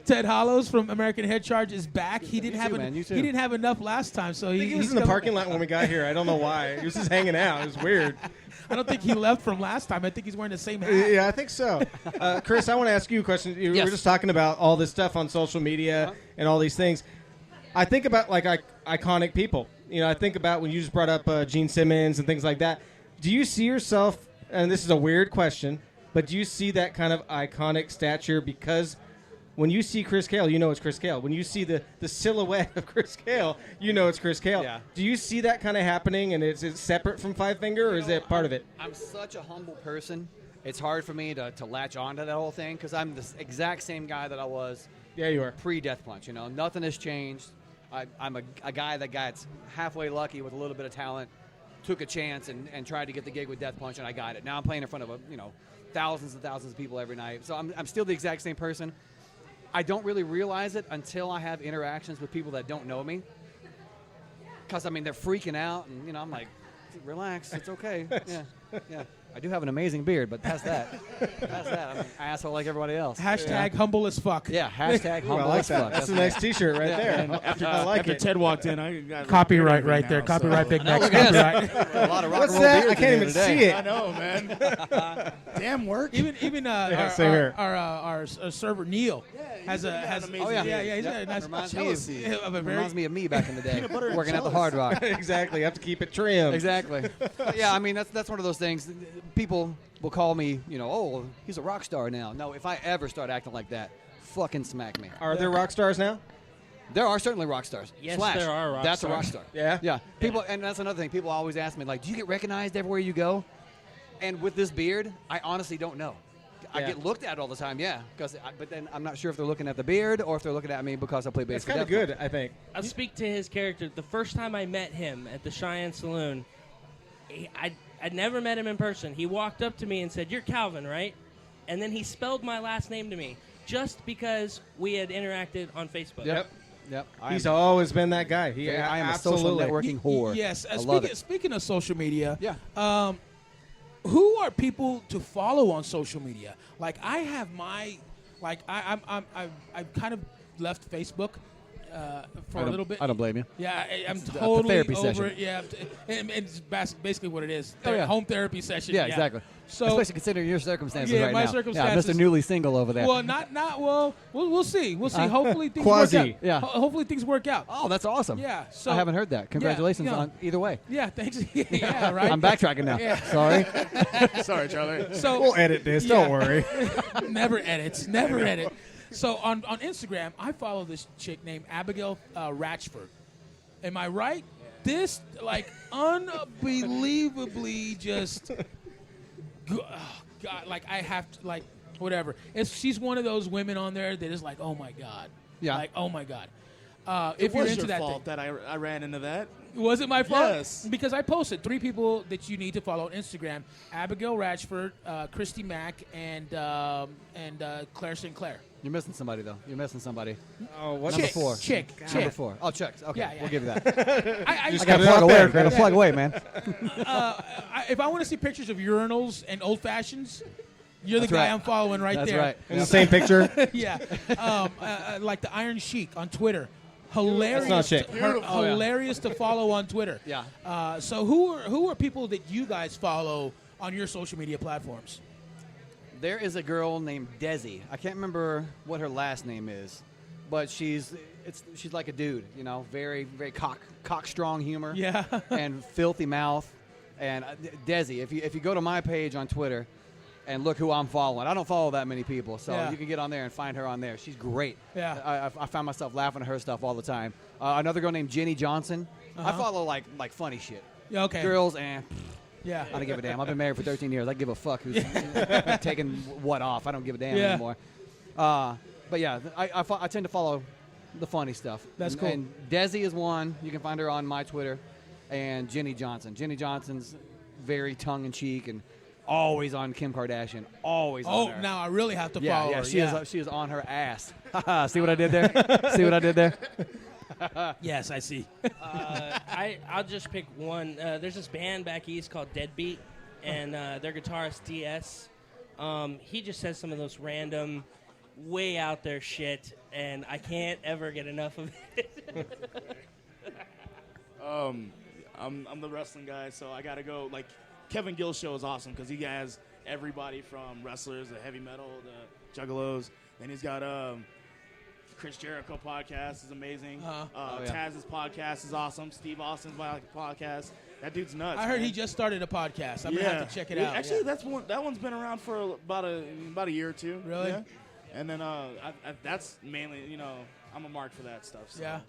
Ted Hollows from American Head Charge is back. He didn't have too, man. You too. he didn't have enough last time, so I think he was in the parking lot when we got here. I don't know why. He was just hanging out. It was weird. I don't think he left from last time. I think he's wearing the same hat. Yeah, I think so. Chris, I want to ask you a question. We Yes. were just talking about all this stuff on social media and all these things. I think about like iconic people. I think about when you just brought up Gene Simmons and things like that. Do you see yourself, and this is a weird question, but do you see that kind of iconic stature because when you see Chris Kael, you know it's Chris Kael. When you see the silhouette of Chris Kael, you know it's Chris Kael. Yeah. Do you see that kind of happening, and is it separate from Five Finger, or is it part of it? I'm such a humble person. It's hard for me to latch on to that whole thing because I'm the exact same guy that I was Yeah, you are. pre-Death Punch. Nothing has changed. I'm a guy that got halfway lucky with a little bit of talent, took a chance and tried to get the gig with Death Punch, and I got it. Now I'm playing in front of thousands and thousands of people every night. So I'm still the exact same person. I don't really realize it until I have interactions with people that don't know me. Because, they're freaking out, and, I'm like, relax, it's okay. Yeah. I do have an amazing beard, but past that. I'm an asshole like everybody else. Hashtag humble as fuck. Yeah, hashtag Ooh, humble I like as that. fuck. That's a nice T-shirt right there. I like After it. Ted walked in, I got Copyright beard right there. now, Copyright Big Mac. look at this. Copyright. A lot of rock What's and roll that? beards I can't in even here today. see I it. know, man. Damn work. Even same here. our server Neil has got an amazing Oh, yeah. yeah, he's got a nice Reminds me jealousy. of a very Reminds me of me back in the day, butter and working at the jealous. Hard Rock. Exactly. You have to keep it trimmed. Exactly. But yeah, that's one of those things. People will call me, oh, he's a rock star now. No, if I ever start acting like that, fucking smack me. Are there rock stars now? There are certainly rock stars. Yes, Slash, there are rock that's stars. a rock star. Yeah? Yeah. People, and that's another thing. People always ask me, like, do you get recognized everywhere you go? And with this beard, I honestly don't know. I Yeah. get looked at all the time, yeah. But then I'm not sure if they're looking at the beard or if they're looking at me because I play bass. It's for kind of Death good, I think. I'll speak to his character. The first time I met him at the Cheyenne Saloon, I'd never met him in person. He walked up to me and said, "You're Calvin, right?" And then he spelled my last name to me just because we had interacted on Facebook. Yep. Yep. He's always been that guy. I am a social networking whore. Yes. I love it. Speaking of social media, Yeah. who are people to follow on social media? Like I have my, like I've kind of left Facebook for a little bit. I don't blame you. Yeah, I'm It's a totally therapy over session. it. Yeah, and it's basically what it is. Oh, yeah. Home therapy session. Yeah, exactly. So, especially considering your circumstances yeah, right my now. circumstances. Yeah, Mr. Newly Single over there. well, we'll see. We'll see. Hopefully things Quasi. work out. Yeah. Hopefully things work out. Oh, that's awesome. Yeah. So I haven't heard that. Congratulations yeah. on either way. Yeah, thanks. Yeah, right. I'm backtracking now. Yeah. Sorry. Sorry, Charlie. So We'll edit this. Yeah. Don't worry. never edit. So on Instagram, I follow this chick named Abigail Ratchford. Am I right? This like unbelievably just God, like I have to like whatever. She's one of those women on there that is like, oh my God. Yeah. Like, oh my God. It If you're was into your that fault thing. that I ran into that. Was it my fault? Yes. Because I posted 3 people that you need to follow on Instagram: Abigail Ratchford, Christy Mack, and Claire Sinclair. You're missing somebody, though. You're missing somebody. Oh, what? Number 4. Chick. Number 4. Oh, checks. Okay, Yeah, yeah. we'll give you that. I Just I got got to it out plug there, away. Got to Chris. plug away, man. if I want to see pictures of urinals and old fashions, you're the That's guy right. I'm following right That's there. right. In the same picture. Yeah. Like the Iron Sheik on Twitter. Hilarious. That's not chick. Hilarious to follow on Twitter. Yeah. So who are people that you guys follow on your social media platforms? There is a girl named Desi. I can't remember what her last name is, but she's like a dude, you know, very very cock strong humor. Yeah. And filthy mouth. And Desi, if you go to my page on Twitter and look who I'm following, I don't follow that many people, so Yeah. you can get on there and find her on there. She's great. Yeah. I find myself laughing at her stuff all the time. Another girl named Jenny Johnson. I follow like funny shit. Yeah, okay. Girls and. Yeah. I don't give a damn. I've been married for 13 years. I give a fuck who's taking what off. I don't give a damn Yeah. anymore. But yeah, I tend to follow the funny stuff. That's cool. And Desi is one. You can find her on my Twitter. And Jenny Johnson. Jenny Johnson's very tongue-in-cheek and always on Kim Kardashian. Always on her. Now I really have to Yeah, follow yeah, her. she is on her ass. See what I did there? See what I did there? Yes, I see. I'll just pick one. There's this band back east called Deadbeat, and their guitarist DS. He just says some of those random, way out there shit, and I can't ever get enough of it. I'm the wrestling guy, so I gotta go. Like Kevin Gill's show is awesome because he has everybody from wrestlers to heavy metal to juggalos. Then he's got Chris Jericho podcast is amazing. Taz's podcast is awesome. Steve Austin's podcast. That dude's nuts. I heard man. he just started a podcast. I'm gonna have to check it out. Actually, yeah. that one's been around for about a year or two. Really? Yeah. And then that's mainly I'm a mark for that stuff. So, Yeah.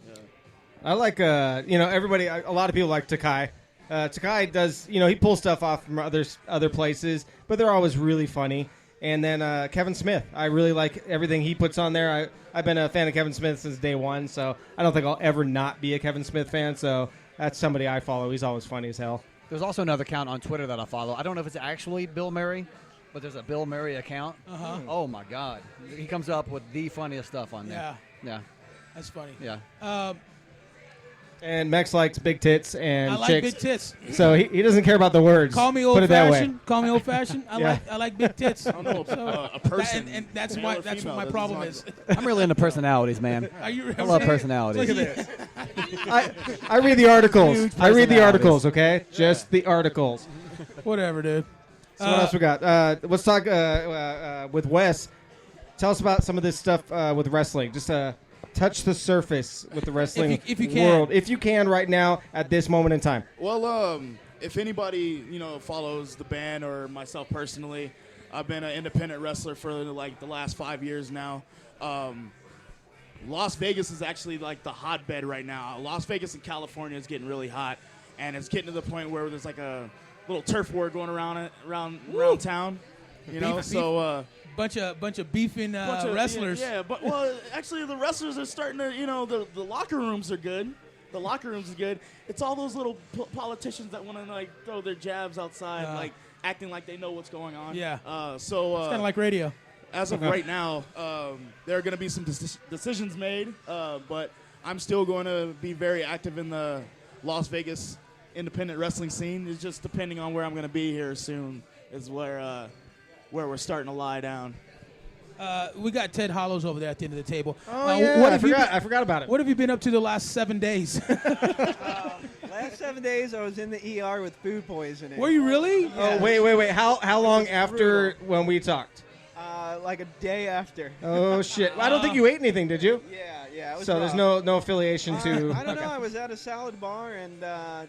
I like, everybody, a lot of people like Takai. Takai does, he pulls stuff off from other places, but they're always really funny. And then Kevin Smith. I really like everything he puts on there. I've been a fan of Kevin Smith since day one, so I don't think I'll ever not be a Kevin Smith fan. So that's somebody I follow. He's always funny as hell. There's also another account on Twitter that I follow. I don't know if it's actually Bill Murray, but there's a Bill Murray account. Uh-huh. Oh, my God. He comes up with the funniest stuff on there. Yeah. Yeah. That's funny. Yeah. And Mex likes big tits and I like chicks. big tits. So he doesn't care about the words. Call me Put it that way. old-fashioned. Call me old-fashioned. Yeah. I like big tits. I don't know a person. And that's male or what female, my that problem doesn't is. I'm really into personalities, man. Are you I love personalities. Look at this. I read the articles. Huge I read the personalities. articles, okay? Just the articles. Whatever, dude. So what else we got? Let's talk with Wes. Tell us about some of this stuff with wrestling. Just touch the surface with the wrestling if you can. world. If you can right now at this moment in time. Well, if anybody follows the band or myself personally, I've been an independent wrestler for like the last 5 years now. Las Vegas is actually like the hotbed right now. Las Vegas and California is getting really hot, and it's getting to the point where there's like a little turf war going around town. Bunch of beefing wrestlers. Yeah, but actually the wrestlers are starting to, the locker rooms are good. The locker rooms is good. It's all those little politicians that want to like throw their jabs outside, like acting like they know what's going on. Yeah. It's kind of like radio. As of right now, there are going to be some decisions made, but I'm still going to be very active in the Las Vegas independent wrestling scene. It's just depending on where I'm going to be here soon is where we're starting to lie down. We got Ted Hollows over there at the end of the table. Oh, yeah. I forgot about it. What have you been up to the last 7 days? Last 7 days, I was in the ER with food poisoning. Were you really? Oh, wait. How long after when we talked? Like a day after. Oh, shit. I don't think you ate anything, did you? Yeah. It was So rough. there's no affiliation to... I don't know. I was at a salad bar and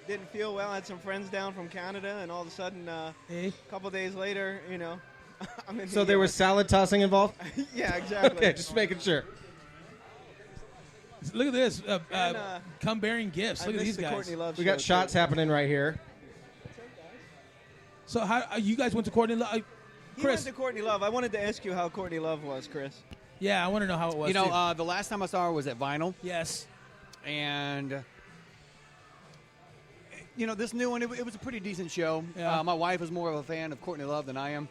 didn't feel well. I had some friends down from Canada, and all of a sudden, a couple days later, I'm in So there was salad tossing involved? Yeah, exactly. Okay, just making sure. Look at this. Come bearing gifts. Look at these guys. Courtney Love We got show, shots too. happening right here. So how you guys went to Courtney Love? He Chris. went to Courtney Love. I wanted to ask you how Courtney Love was, Chris. Yeah, I want to know how it was. You know, too. the last time I saw her was at Vinyl, Yes. and this new one, it was a pretty decent show. Yeah. My wife is more of a fan of Courtney Love than I am.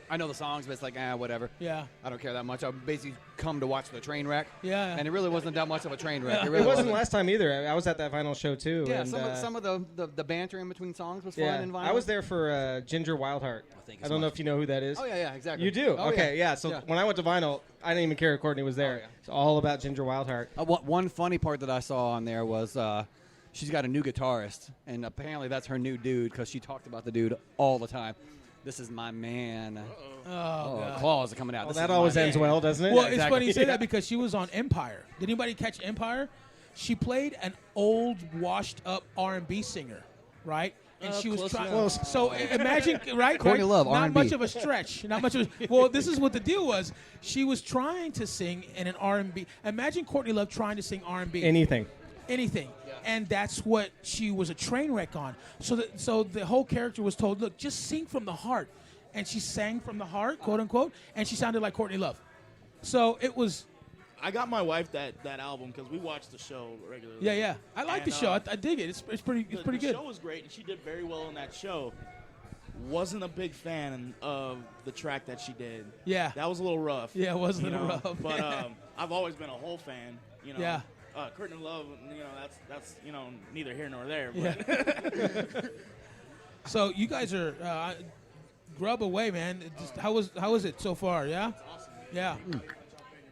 I know the songs, but it's like, whatever. Yeah. I don't care that much. I basically come to watch the train wreck. Yeah. And it really wasn't that much of a train wreck. Yeah. It It really wasn't last time either. I was at that Vinyl show too. Yeah, and, some of the banter in between songs was fun yeah, in Vinyl. I was there for Ginger Wildheart. I don't know if you know who that is. Oh, yeah, exactly. You do? Oh, Okay, yeah. So when I went to Vinyl, I didn't even care if Courtney was there. yeah. It's all about Ginger Wildheart. One funny part that I saw on there was she's got a new guitarist, and apparently that's her new dude because she talked about the dude all the time. This is my man. God. Claws are coming out. Well, This that is always my ends man. well, doesn't it? Well, Yeah, it's exactly. funny you say that because she was on Empire. Did anybody catch Empire? She played an old, washed-up R&B singer, right? And she was close trying. enough. So imagine, right? Courtney Love, Not R&B. much of a stretch. Not much of. Well, this is what the deal was. She was trying to sing in an R&B. Imagine Courtney Love trying to sing R&B. Anything. And that's what she was a train wreck on. So the whole character was told, look, just sing from the heart. And she sang from the heart, quote unquote, and she sounded like Courtney Love. So it was. I got my wife that album because we watched the show regularly. Yeah. I like the And, show. I dig it. It's pretty The good. show was great, and she did very well in that show. Wasn't a big fan of the track that she did. Yeah. That was a little rough. Yeah, it was a little rough. But I've always been a whole fan. Yeah. Courtney Love, that's neither here nor there. But Yeah. So you guys are grub away, man. How was it so far? Yeah. Yeah.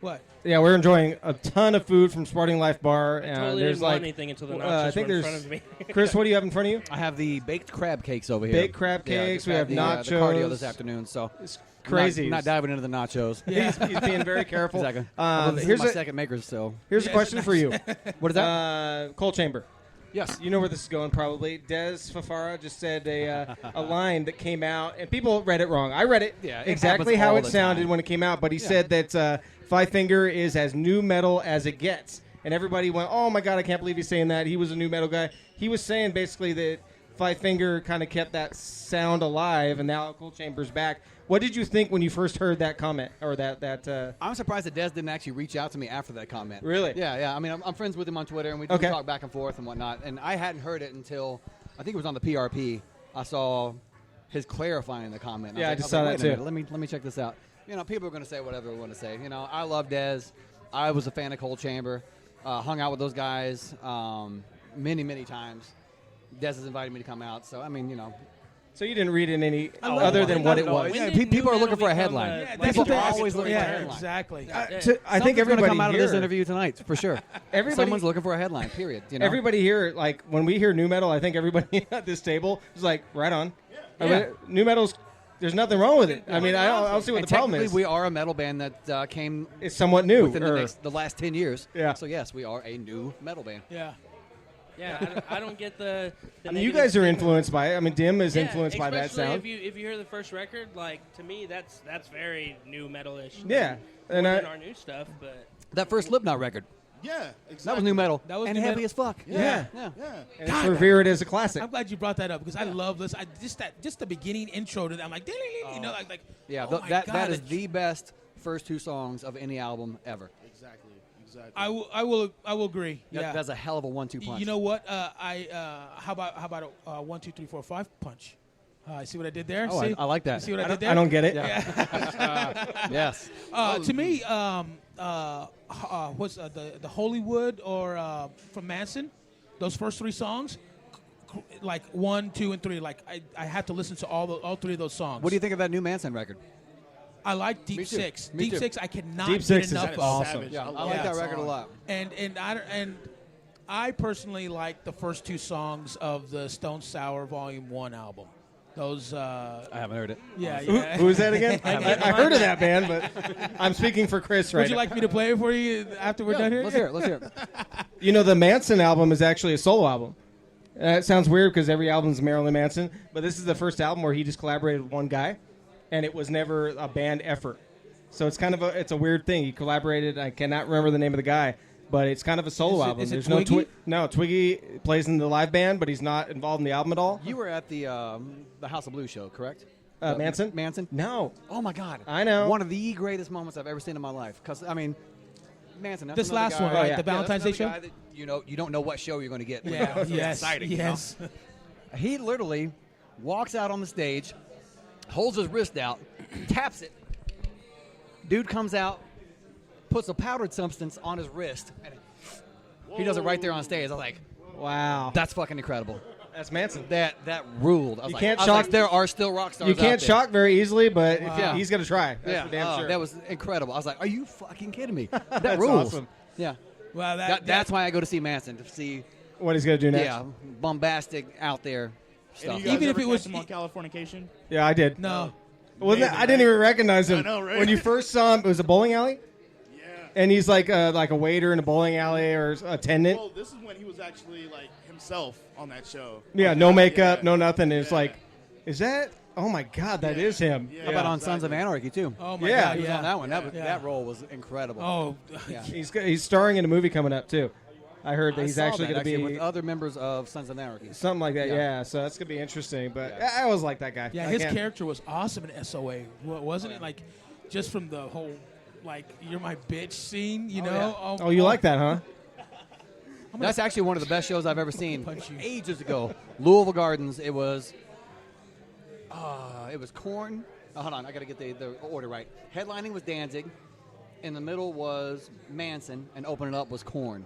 What? Yeah, we're enjoying a ton of food from Sporting Life Bar. Totally there's didn't want like anything until the nachos I think were in there's front of me. Chris. What do you have in front of you? I have the baked crab cakes over here. Baked crab Yeah, cakes. just We have the nachos. cardio this afternoon, so It's crazy. Not diving into the nachos. Yeah. He's being very careful. Exactly. This Here's is my a second maker, so here's a question for you. what is that? Coal chamber. Yes. You know where this is going, probably. Des Fafara just said a line that came out, and people read it wrong. I read it Yeah, it exactly happens how all it the sounded time. when it came out, but he said that Five Finger is as new metal as it gets. And everybody went, oh, my God, I can't believe he's saying that. He was a new metal guy. He was saying basically that Five Finger kind of kept that sound alive, and now Coal Chamber's back. What did you think when you first heard that comment or that? I'm surprised that Des didn't actually reach out to me after that comment. Really? Yeah. I mean, I'm friends with him on Twitter, and we Okay. talk back and forth and whatnot. And I hadn't heard it until I think it was on the PRP. I saw his clarifying the comment. Yeah, I was just like, saw wait that a too. minute, let me check this out. People are going to say whatever they want to say. I love Des. I was a fan of Coal Chamber. Hung out with those guys many, many times. Des has invited me to come out, so I mean, So you didn't read in any I love other it. than I what love it it. was. When Yeah, did people new are looking metal for a become headline. a- Yeah, like that's People what are they always looking for a Yeah, headline. exactly. I think Something's gonna everybody come out of here, this interview tonight for sure. Everybody- Someone's looking for a headline. Period. Everybody here, like when we hear new metal, I think everybody at this table is like, right on. I Yeah. mean, new metal's. There's nothing wrong with it. I mean, I don't see what And the problem technically, is. we are a metal band that came It's somewhat new. within the last 10 years. Yeah. So yes, we are a new metal band. Yeah. Yeah, I don't get the. I mean, you guys are influenced by it. I mean, Dim is Yeah, influenced by that especially sound. If you hear the first record, like to me, that's very new metal-ish. Yeah, More and than our new stuff, but That first Slipknot record, yeah, exactly. that was new metal. That was and new heavy metal. as fuck. Yeah. Yeah. Yeah. And it's revere it as a classic. I'm glad you brought that up because I love this. Just the beginning intro to that. I'm like, like Yeah, oh my that God, is the best first two songs of any album ever. Exactly. I will agree. That, Yeah. That's a hell of a 1-2 punch. You know what? How about a 1, 2, 3, 4, 5 punch? See what I did there? Oh, See? I like that. You see what I did there? I don't get it. Yes. To me, the Hollywood or from Manson, those first 3 songs, like 1, 2, and 3. Like I have to listen to all 3 of those songs. What do you think of that new Manson record? I like Deep Me too. Six. Me Deep too. Six, I cannot Deep get Six is enough of. awesome. Savage. Yeah, I love like that song. record a lot. And I personally like the first 2 songs of the Stone Sour Volume 1 album. Those. I haven't heard it. Yeah. Who is that again? I heard of that band, but I'm speaking for Chris right Would you now. like me to play it for you after we're done here? Let's hear it. Let's hear it. You know, the Manson album is actually a solo album. It sounds weird because every album is Marilyn Manson, but this is the first album where he just collaborated with one guy, and it was never a band effort. So it's kind of it's a weird thing. He collaborated. I cannot remember the name of the guy, but it's kind of a solo album. Is it There's Twiggy? no Twiggy plays in the live band, but he's not involved in the album at all. You were at the House of Blues show, correct? Manson? Manson? No. Oh my God! I know. One of the greatest moments I've ever seen in my life. Because I mean, Manson. That's This another last guy- one, right? yeah. The Valentine's Day that's another show? guy that, you don't know what show you're going to get. Yeah. It's Yes. exciting. Yes. You know? He literally walks out on the stage, holds his wrist out, taps it. Dude comes out, puts a powdered substance on his wrist, and he does it right there on stage. I was like, Wow. that's fucking incredible. That's Manson. That ruled. I was You like, can't I was shock- like, there are still rock stars You out can't there. shock very easily, but Wow. he's going to try. That's Yeah, for damn sure. that was incredible. I was like, are you fucking kidding me? That That's rules. awesome. Yeah. Well, That's why I go to see Manson, to see, What he's going to do next. yeah, bombastic out there And stuff. you guys Even if ever it was- catch him on Californication? Yeah, I did. No. Wasn't Amazing, I didn't right? even recognize him. I know, right? When you first saw him, it was a bowling alley, Yeah. and he's like a waiter in a bowling alley or attendant. Well, this is when he was actually like himself on that show. Yeah, no makeup, Yeah. no nothing. And it's Yeah. like, is that? Oh my God, that Yeah. is him. Yeah. How about on exactly. Sons of Anarchy, too? Oh my Yeah. God. He was Yeah. on that one. Yeah. That role was incredible. Oh. Yeah. He's starring in a movie coming up too. I heard that I he's saw actually that, going to be with other members of Sons of Anarchy. something like that. Yeah. Yeah, so that's going to be interesting. But Yeah. I always like that guy. Yeah, I his can't- character was awesome in SOA, wasn't it? Like, just from the whole, like, you're my bitch scene, you know? Oh, you like that, huh? That's actually one of the best shows I've ever seen. Punch you. Ages ago, Louisville Gardens. It was Korn. Oh, hold on, I got to get the order right. Headlining was Danzig. In the middle was Manson, and opening up was Korn.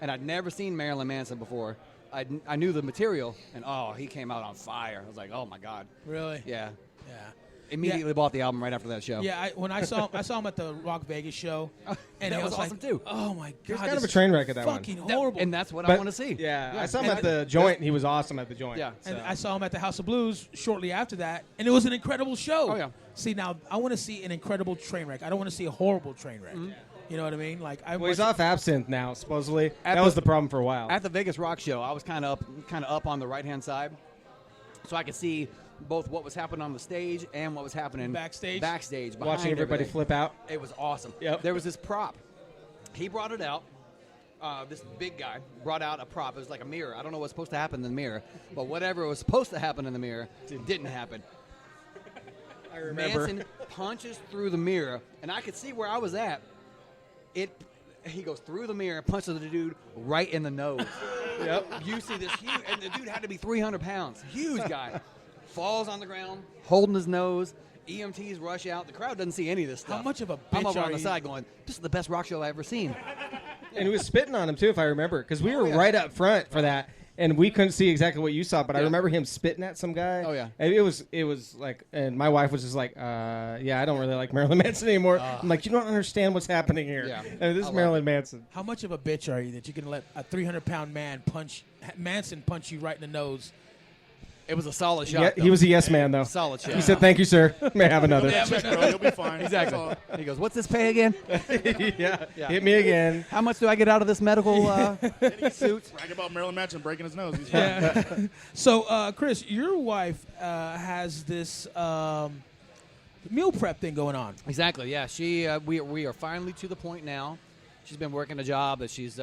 And I'd never seen Marilyn Manson before. I knew the material, and he came out on fire. I was like, oh my God. Really? Yeah. Yeah. Immediately bought the album right after that show. Yeah, when I saw him at the Rock Vegas show, and That it was was awesome, like, too. oh my God, He's kind this of a train wreck at that one. fucking horrible. And that's what I But- want to see. Yeah, I saw him And at the joint. And he was awesome at the joint. Yeah. And so. I saw him at the House of Blues shortly after that, and it was an incredible show. Oh, yeah. See, now I want to see an incredible train wreck. I don't want to see a horrible train wreck. Mm-hmm. You know what I mean? Like, Well, he's off absinthe now, supposedly. At That was the- the problem for a while. At the Vegas Rock Show, I was kind of up on the right-hand side, so I could see both what was happening on the stage and what was happening Backstage? behind Watching everybody everything. flip out. It was awesome. Yep. There was this prop. He brought it out. This big guy brought out a prop. It was like a mirror. I don't know what's supposed to happen in the mirror, but whatever was supposed to happen in the mirror didn't happen. I remember. Manson punches through the mirror, and I could see where I was at. He goes through the mirror, punches the dude right in the nose. Yep. You see this huge, and the dude had to be 300 pounds. Huge guy. Falls on the ground, holding his nose. EMTs rush out. The crowd doesn't see any of this stuff. How much of a I'm bitch over are on the you? side going, this is the best rock show I've ever seen. And he was spitting on him, too, if I remember. Because we were yeah. right up front for that. And we couldn't see exactly what you saw, but I Yeah. remember him spitting at some guy. Oh, yeah. And it was like, and my wife was just like, yeah, I don't really like Marilyn Manson anymore. I'm like, you don't understand what's happening here. Yeah. And this I is love Marilyn Manson. How much of a bitch are you that you can let a 300-pound man Manson punch you right in the nose? It was a solid shot. Yeah, though. he was a yes man, though. Solid shot. He said, thank you, sir. May I have another. Check, bro. You'll be fine. Exactly. That's all. He goes, what's this pay again? yeah. Yeah. Hit me again. How much do I get out of this medical suit? Brag about Marilyn Manson breaking his nose. He's fine. So, Chris, your wife has this meal prep thing going on. Exactly. Yeah. She. We are finally to the point now. She's been working a job that she's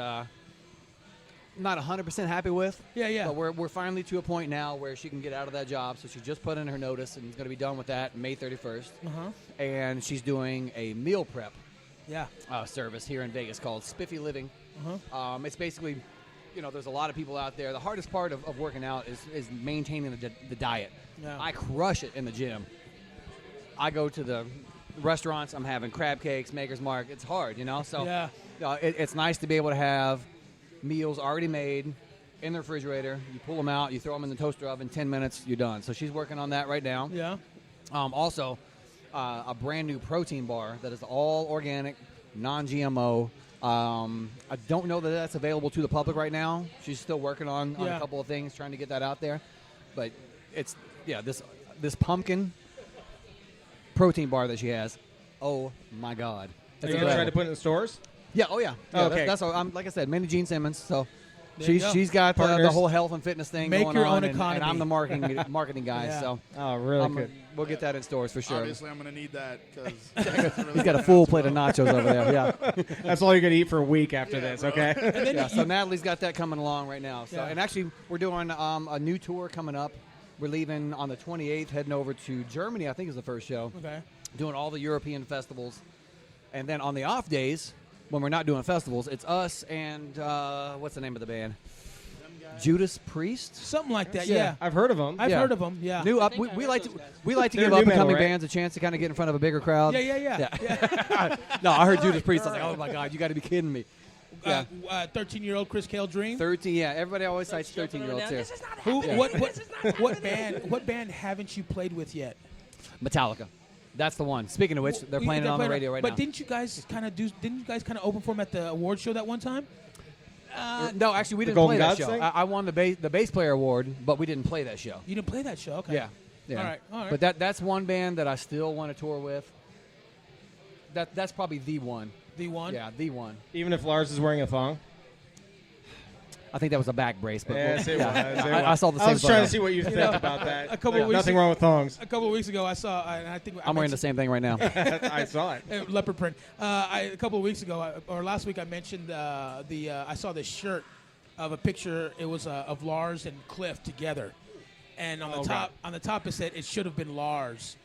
not 100% happy with. Yeah. But we're finally to a point now where she can get out of that job. So she just put in her notice and is going to be done with that May 31st. And she's doing a meal prep Yeah. service here in Vegas called Spiffy Living. It's basically, there's a lot of people out there. The hardest part of working out is maintaining the diet. Yeah. I crush it in the gym. I go to the restaurants, I'm having crab cakes, Maker's Mark. It's hard, you know. So Yeah. it's nice to be able to have meals already made in the refrigerator. You pull them out, you throw them in the toaster oven. 10 minutes, you're done. So she's working on that right now. Yeah. Also, a brand new protein bar that is all organic, non-GMO. I don't know that that's available to the public right now. She's still working on a couple of things, trying to get that out there. But it's this pumpkin protein bar that she has. Oh my God! Are you gonna try to put it in the stores? Yeah. Oh yeah. Okay. That's like I said, Minnie Jean Simmons. So There you go. she's got the Partners. whole health and fitness thing Make going your on, own and economy. I'm the marketing guy. Yeah. So Oh, really good. we'll get that in stores for sure. Obviously, I'm going to need that because He's got a full plate of nachos over there. Yeah. That's all you're gonna eat for a week after this. Okay. And then Yeah, so Natalie's got that coming along right now. So, Yeah. and actually, we're doing a new tour coming up. We're leaving on the 28th, heading over to Germany. I think is the first show. Okay. Doing all the European festivals, and then on the off days when we're not doing festivals, it's us and what's the name of the band? Judas Priest. Something like that. Yeah. I've heard of them. I've Yeah. heard of them. Yeah. New up. think I We heard like those to guys. we like to They're give new up and metal, coming right? bands a chance to kind of get in front of a bigger crowd. Yeah. No, I heard Judas Priest. I was like, oh my God, you got to be kidding me. Yeah. 13-year-old Chris Kael Dream. 13. Yeah, everybody always cites 13-year-olds here. This is not Who? happening. What band haven't you played with yet? Metallica. That's the one. Speaking of which, they're playing it on the radio right but now. didn't you guys kind of open for them at the award show that one time? No, actually, we didn't Golden play that Gods show. thing? I won the bass player award, but we didn't play that show. You didn't play that show. Okay. Yeah. All right. But that's one band that I still want to tour with. That's probably the one. The one. Yeah, the one. Even if Lars is wearing a thong. I think that was a back brace, but Yes, it was. I saw the same. I was trying photo. to see what you think about that. a couple of weeks Nothing ago- wrong with thongs. A couple of weeks ago, I saw, and I think I'm wearing the same thing right now. I saw it. leopard print. A couple of weeks ago, or last week, I mentioned I saw this shirt of a picture. It was of Lars and Cliff together, and on the top it said it should have been Lars,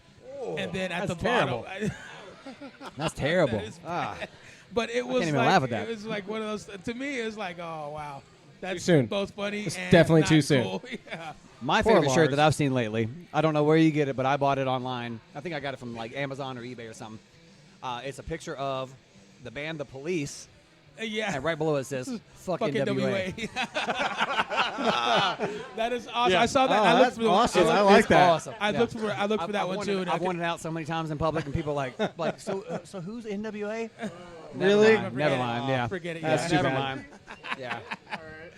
and then at the that's bottom. terrible. That's terrible. That is But it was even like, laugh at that. It was like one of those. To me, it was like, oh wow, that's Too soon. both funny It's and definitely not too soon. cool. Yeah. My Poor favorite shirt Lars. that I've seen lately. I don't know where you get it, but I bought it online. I think I got it from like Amazon or eBay or something. It's a picture of the band The Police, Yeah. and right below it says "Fuck Fucking NWA." That is awesome. Yeah. I saw that. Oh, I looked that's for the awesome. I I like It's that. Awesome. I Yeah. looked for that one too. and I've I worn it out so many times in public, and people are like, so who's NWA? Really? Never mind. Never mind. Yeah. Forget it. That's yeah. too Never bad. mind. Yeah.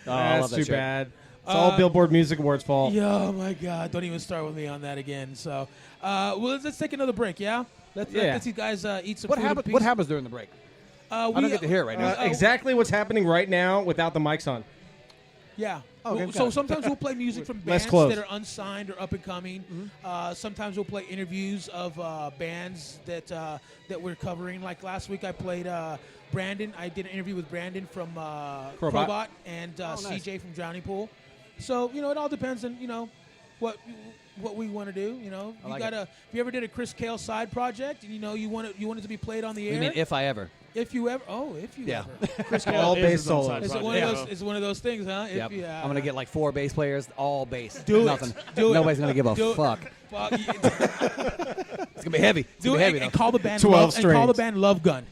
Oh, I love That's that too shirt. bad. It's all Billboard Music Awards' fault. Yeah, oh my God! Don't even start with me on that again. So, well, let's take another break. Yeah, let's you guys eat some What food in happens? peace. What happens during the break? I don't get to hear it right now. Exactly what's happening right now without the mics on. Yeah. Okay, Well, got so it. sometimes we'll play music from Less bands close. that are unsigned or up and coming. Sometimes we'll play interviews of bands that we're covering. Like last week, I played Brandon. I did an interview with Brandon from Crowbot and nice. CJ from Drowning Pool. So it all depends on what we want to do. I like If you ever did a Chris Kael side project, and you want it to be played on the air. You mean if I ever? If you ever. Yeah. Chris All Kael. bass solos. It's one of those things, huh? Yep. If, I'm gonna get like 4 bass players, all bass. Do it. Nothing. Do it. Nobody's gonna give a Do it. fuck. Fuck, It's gonna be heavy. It's do gonna be it heavy and though. call the band 12 Love, Love Gun.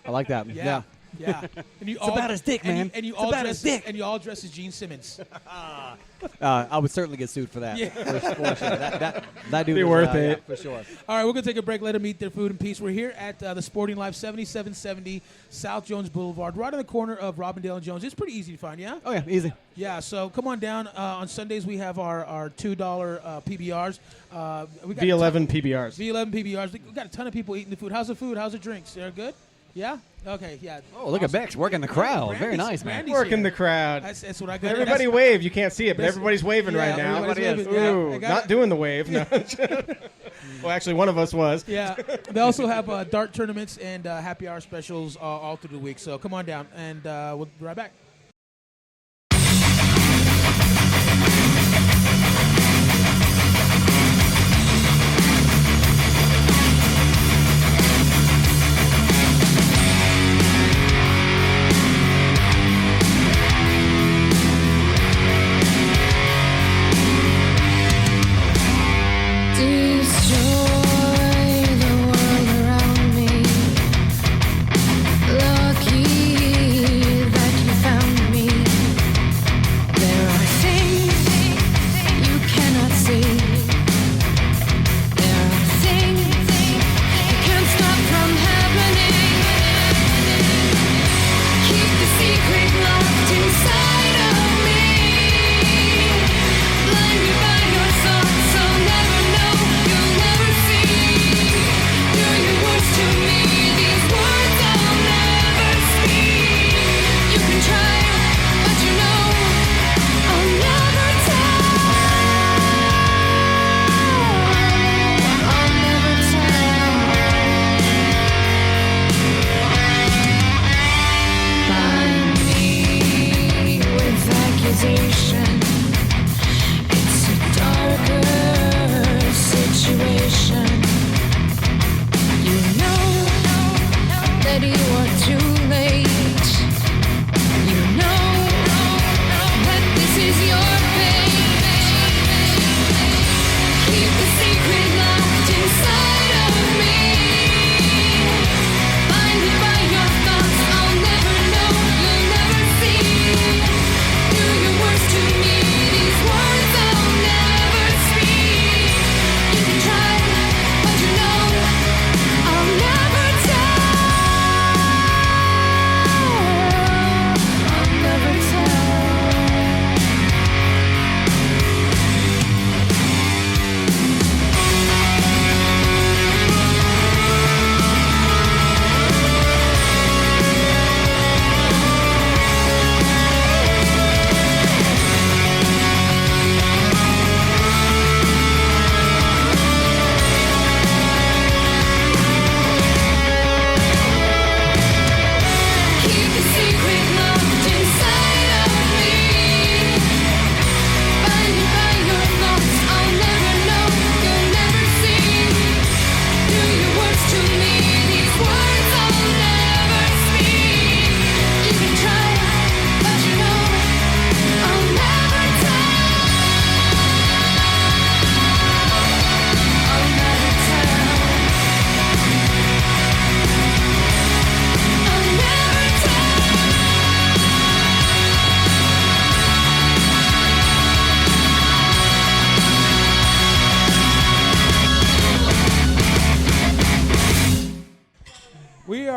I like that. Yeah. And you It's about his dick, man. And you It's all about dress his dick. And you all dress as Gene Simmons. I would certainly get sued for that. Yeah. For sure. That dude Be is, worth yeah, it. for sure. All right, we're gonna take a break. Let them eat their food in peace. We're here at the Sporting Life, 7770 South Jones Boulevard, right on the corner of Robindale and Jones. It's pretty easy to find. Yeah. Oh yeah, easy. Yeah, so come on down. On Sundays, we have our $2 PBRs. We got V11 PBRs. V11 PBRs. We got a ton of people eating the food. How's the food? How's the drinks? They're good? Yeah? Okay, yeah. Oh, look at Bex working the crowd. Very nice, man. Randy's Working here. the crowd. That's what I got. Everybody wave. You can't see it, but everybody's waving yeah, right now. everybody's waving. Ooh, Yeah, I got not it. doing the wave. No. Well, actually, one of us was. Yeah. They also have dart tournaments and happy hour specials all through the week. So come on down, and we'll be right back. Destroy the world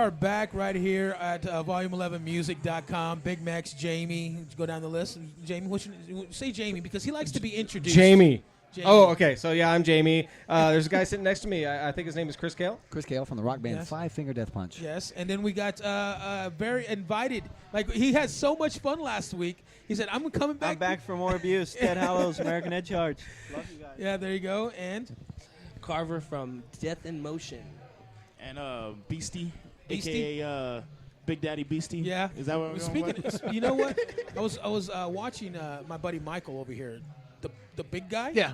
are back right here at volume11music.com. Big Max, Jamie. Let's go down the list. Jamie, say Jamie because he likes to be introduced. Jamie. Oh, okay. So, yeah, I'm Jamie. There's a guy sitting next to me. I think his name is Chris Kael. Chris Kael from the rock band Five Finger Death Punch. Yes, and then we got very invited. Like, he had so much fun last week. He said, I'm coming back. I'm back for more abuse. Ted Hallows, American Head Charge. Love you guys. Yeah, there you go. And Carver from Death in Motion. And Beastie, Beastie? a.k.a. Big Daddy Beastie. yeah. Is that what we're Speaking going with? you know what? I was watching my buddy Michael over here, the big guy. Yeah.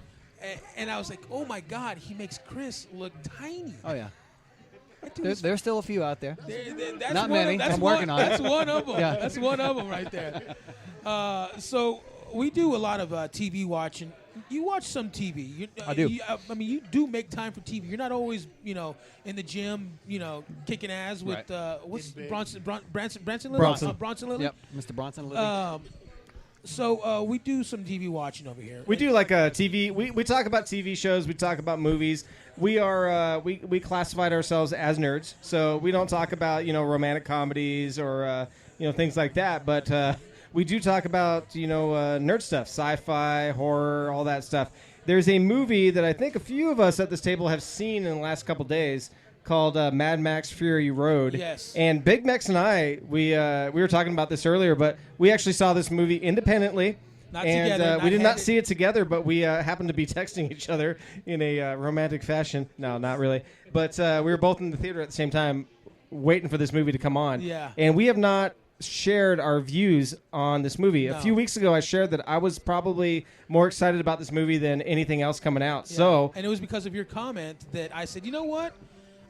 And I was like, oh, my God, he makes Chris look tiny. Oh, yeah. That dude is There's still a few out there. That's Not one many. That's I'm one, working on it. That's one of them. Yeah. That's one of them right there. So we do a lot of TV watching. You watch some TV. I do. I mean, you do make time for TV. You're not always, in the gym, kicking ass with what's Branson Lilly? Bronson Lilly. Yep, Mr. Bronson Lilly. So we do some TV watching over here. We do like a TV. We talk about TV shows. We talk about movies. We are we classified ourselves as nerds, so we don't talk about romantic comedies or things like that. But we do talk about nerd stuff, sci-fi, horror, all that stuff. There's a movie that I think a few of us at this table have seen in the last couple days called Mad Max Fury Road. Yes. And Big Max and I, we were talking about this earlier, but we actually saw this movie independently. Not and together, we did not handed. see it together, but we happened to be texting each other in a romantic fashion. No, not really. But we were both in the theater at the same time waiting for this movie to come on. Yeah. And we have not shared our views on this movie. No. A few weeks ago, I shared that I was probably more excited about this movie than anything else coming out. Yeah. So, and it was because of your comment that I said, you know what?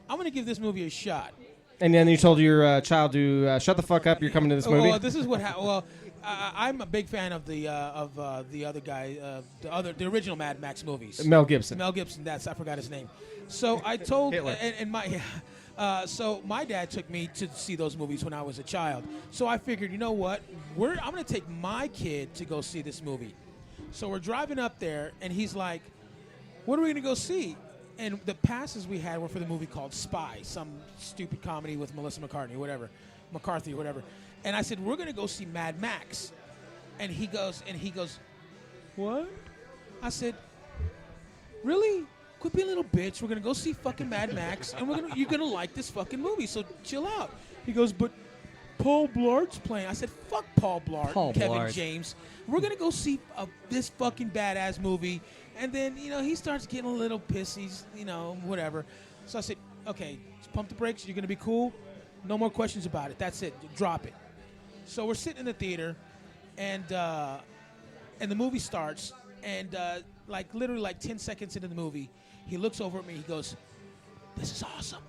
I'm going to give this movie a shot. and then you told your child to shut the fuck up. You're coming to this movie. Well, this is what happened. Well, I'm a big fan of the other guy, the original Mad Max movies. Mel Gibson. Mel Gibson. I forgot his name. So I told Hitler. so my dad took me to see those movies when I was a child. So I figured, you know what? I'm going to take my kid to go see this movie. So we're driving up there, and he's like, "What are we going to go see?" And the passes we had were for the movie called Spy, some stupid comedy with Melissa McCarthy, whatever. And I said, we're going to go see Mad Max. And he goes, what? I said, really? Quit being a little bitch. We're going to go see fucking Mad Max, and you're going to like this fucking movie, so chill out. He goes, but Paul Blart's playing. I said, fuck Paul Blart, Kevin James. We're going to go see this fucking badass movie. And then, he starts getting a little pissy, whatever. So I said, okay, just pump the brakes. You're going to be cool. No more questions about it. That's it. Drop it. So we're sitting in the theater, and the movie starts. And literally 10 seconds into the movie, he looks over at me. He goes, this is awesome.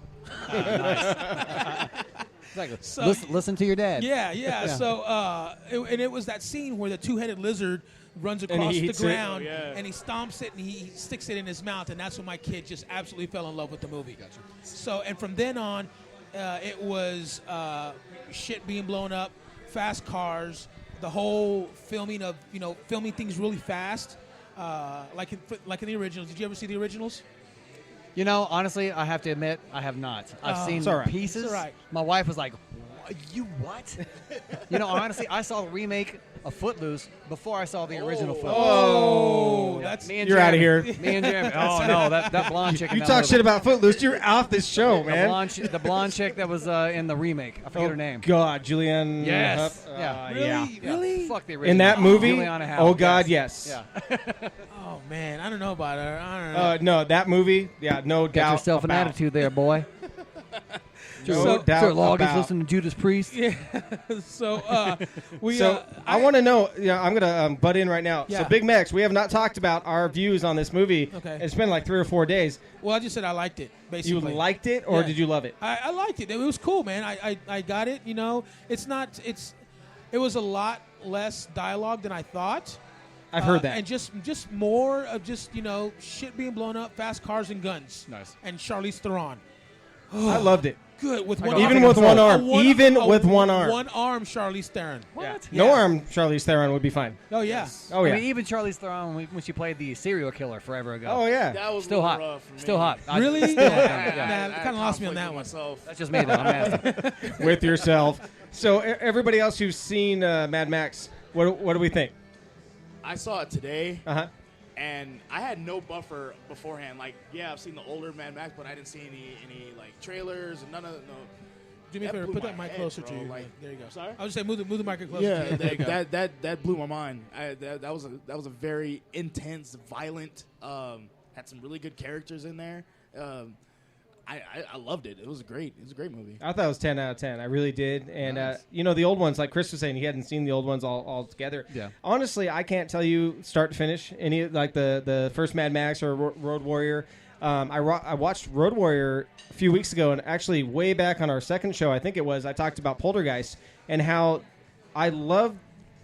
Exactly. So, listen to your dad. Yeah. So, it was that scene where the two-headed lizard runs across the ground, and he stomps it, and he sticks it in his mouth, and that's when my kid just absolutely fell in love with the movie. Gotcha. So, and from then on, it was shit being blown up, fast cars, the whole filming of, filming things really fast, like in the originals. Did you ever see the originals? Honestly, I have to admit, I have not. I've seen pieces. It's all right. My wife was like, you what? Honestly, I saw the remake of Footloose before I saw the original Footloose. Oh, Yeah. that's... Me and You're out of Jeremy. here. Me and Jeremy. Oh, no, that blonde chick. in You that talk movie. shit about Footloose, you're off this show, man. The blonde chick that was in the remake. I forget her name. God, Julianne. Yes. Huff. Yeah. Really? Yeah. Really? Fuck the original. In that movie? Juliana Howe. Oh, God, yes. Yeah. Oh, man, I don't know about her. I don't know. No, that movie, no Get doubt yourself an about. attitude there, boy. No doubt Sir Log is about. listening to Judas Priest. Yeah. So I want to know. I'm gonna butt in right now. Yeah. So Big Max, we have not talked about our views on this movie. Okay. It's been like 3 or 4 days. Well, I just said I liked it. You Basically, liked it, or Yeah. did you love it? I liked it. It was cool, man. I got it. It was a lot less dialogue than I thought. I've heard that. And just more of shit being blown up, fast cars and guns. Nice. And Charlize Theron. I loved it. Good with one Even arm. with one arm. A Even a with one arm. One arm, Charlize Theron. What? No Yeah. arm Charlize Theron would be fine. Oh yeah. Oh, yeah. I mean, even Charlize Theron when she played the serial killer forever ago. Oh, yeah. That was Still a hot. little rough for me. Still hot. Really? Still hot. Yeah. Yeah. Nah, it kinda lost me on that one. Myself. That's just me, though. I'm asking. With yourself. So, everybody else who's seen Mad Max, what do we think? I saw it today, Uh-huh. and I had no buffer beforehand. Like, yeah, I've seen the older Mad Max, but I didn't see any like trailers and none of no. Do me a That favor, blew put my that mic head, closer to bro. you. Like, There you go. sorry? I was just say move the mic closer to Yeah, you. There you go. that blew my mind. That was a very intense, violent. Had some really good characters in there. I loved it. It was great. It was a great movie. I thought it was 10 out of 10. I really did. And, Nice. the old ones, like Chris was saying, he hadn't seen the old ones all together. Yeah. Honestly, I can't tell you start to finish any, like the first Mad Max or Road Warrior. I watched Road Warrior a few weeks ago, and actually way back on our second show, I think it was, I talked about Poltergeist and how I love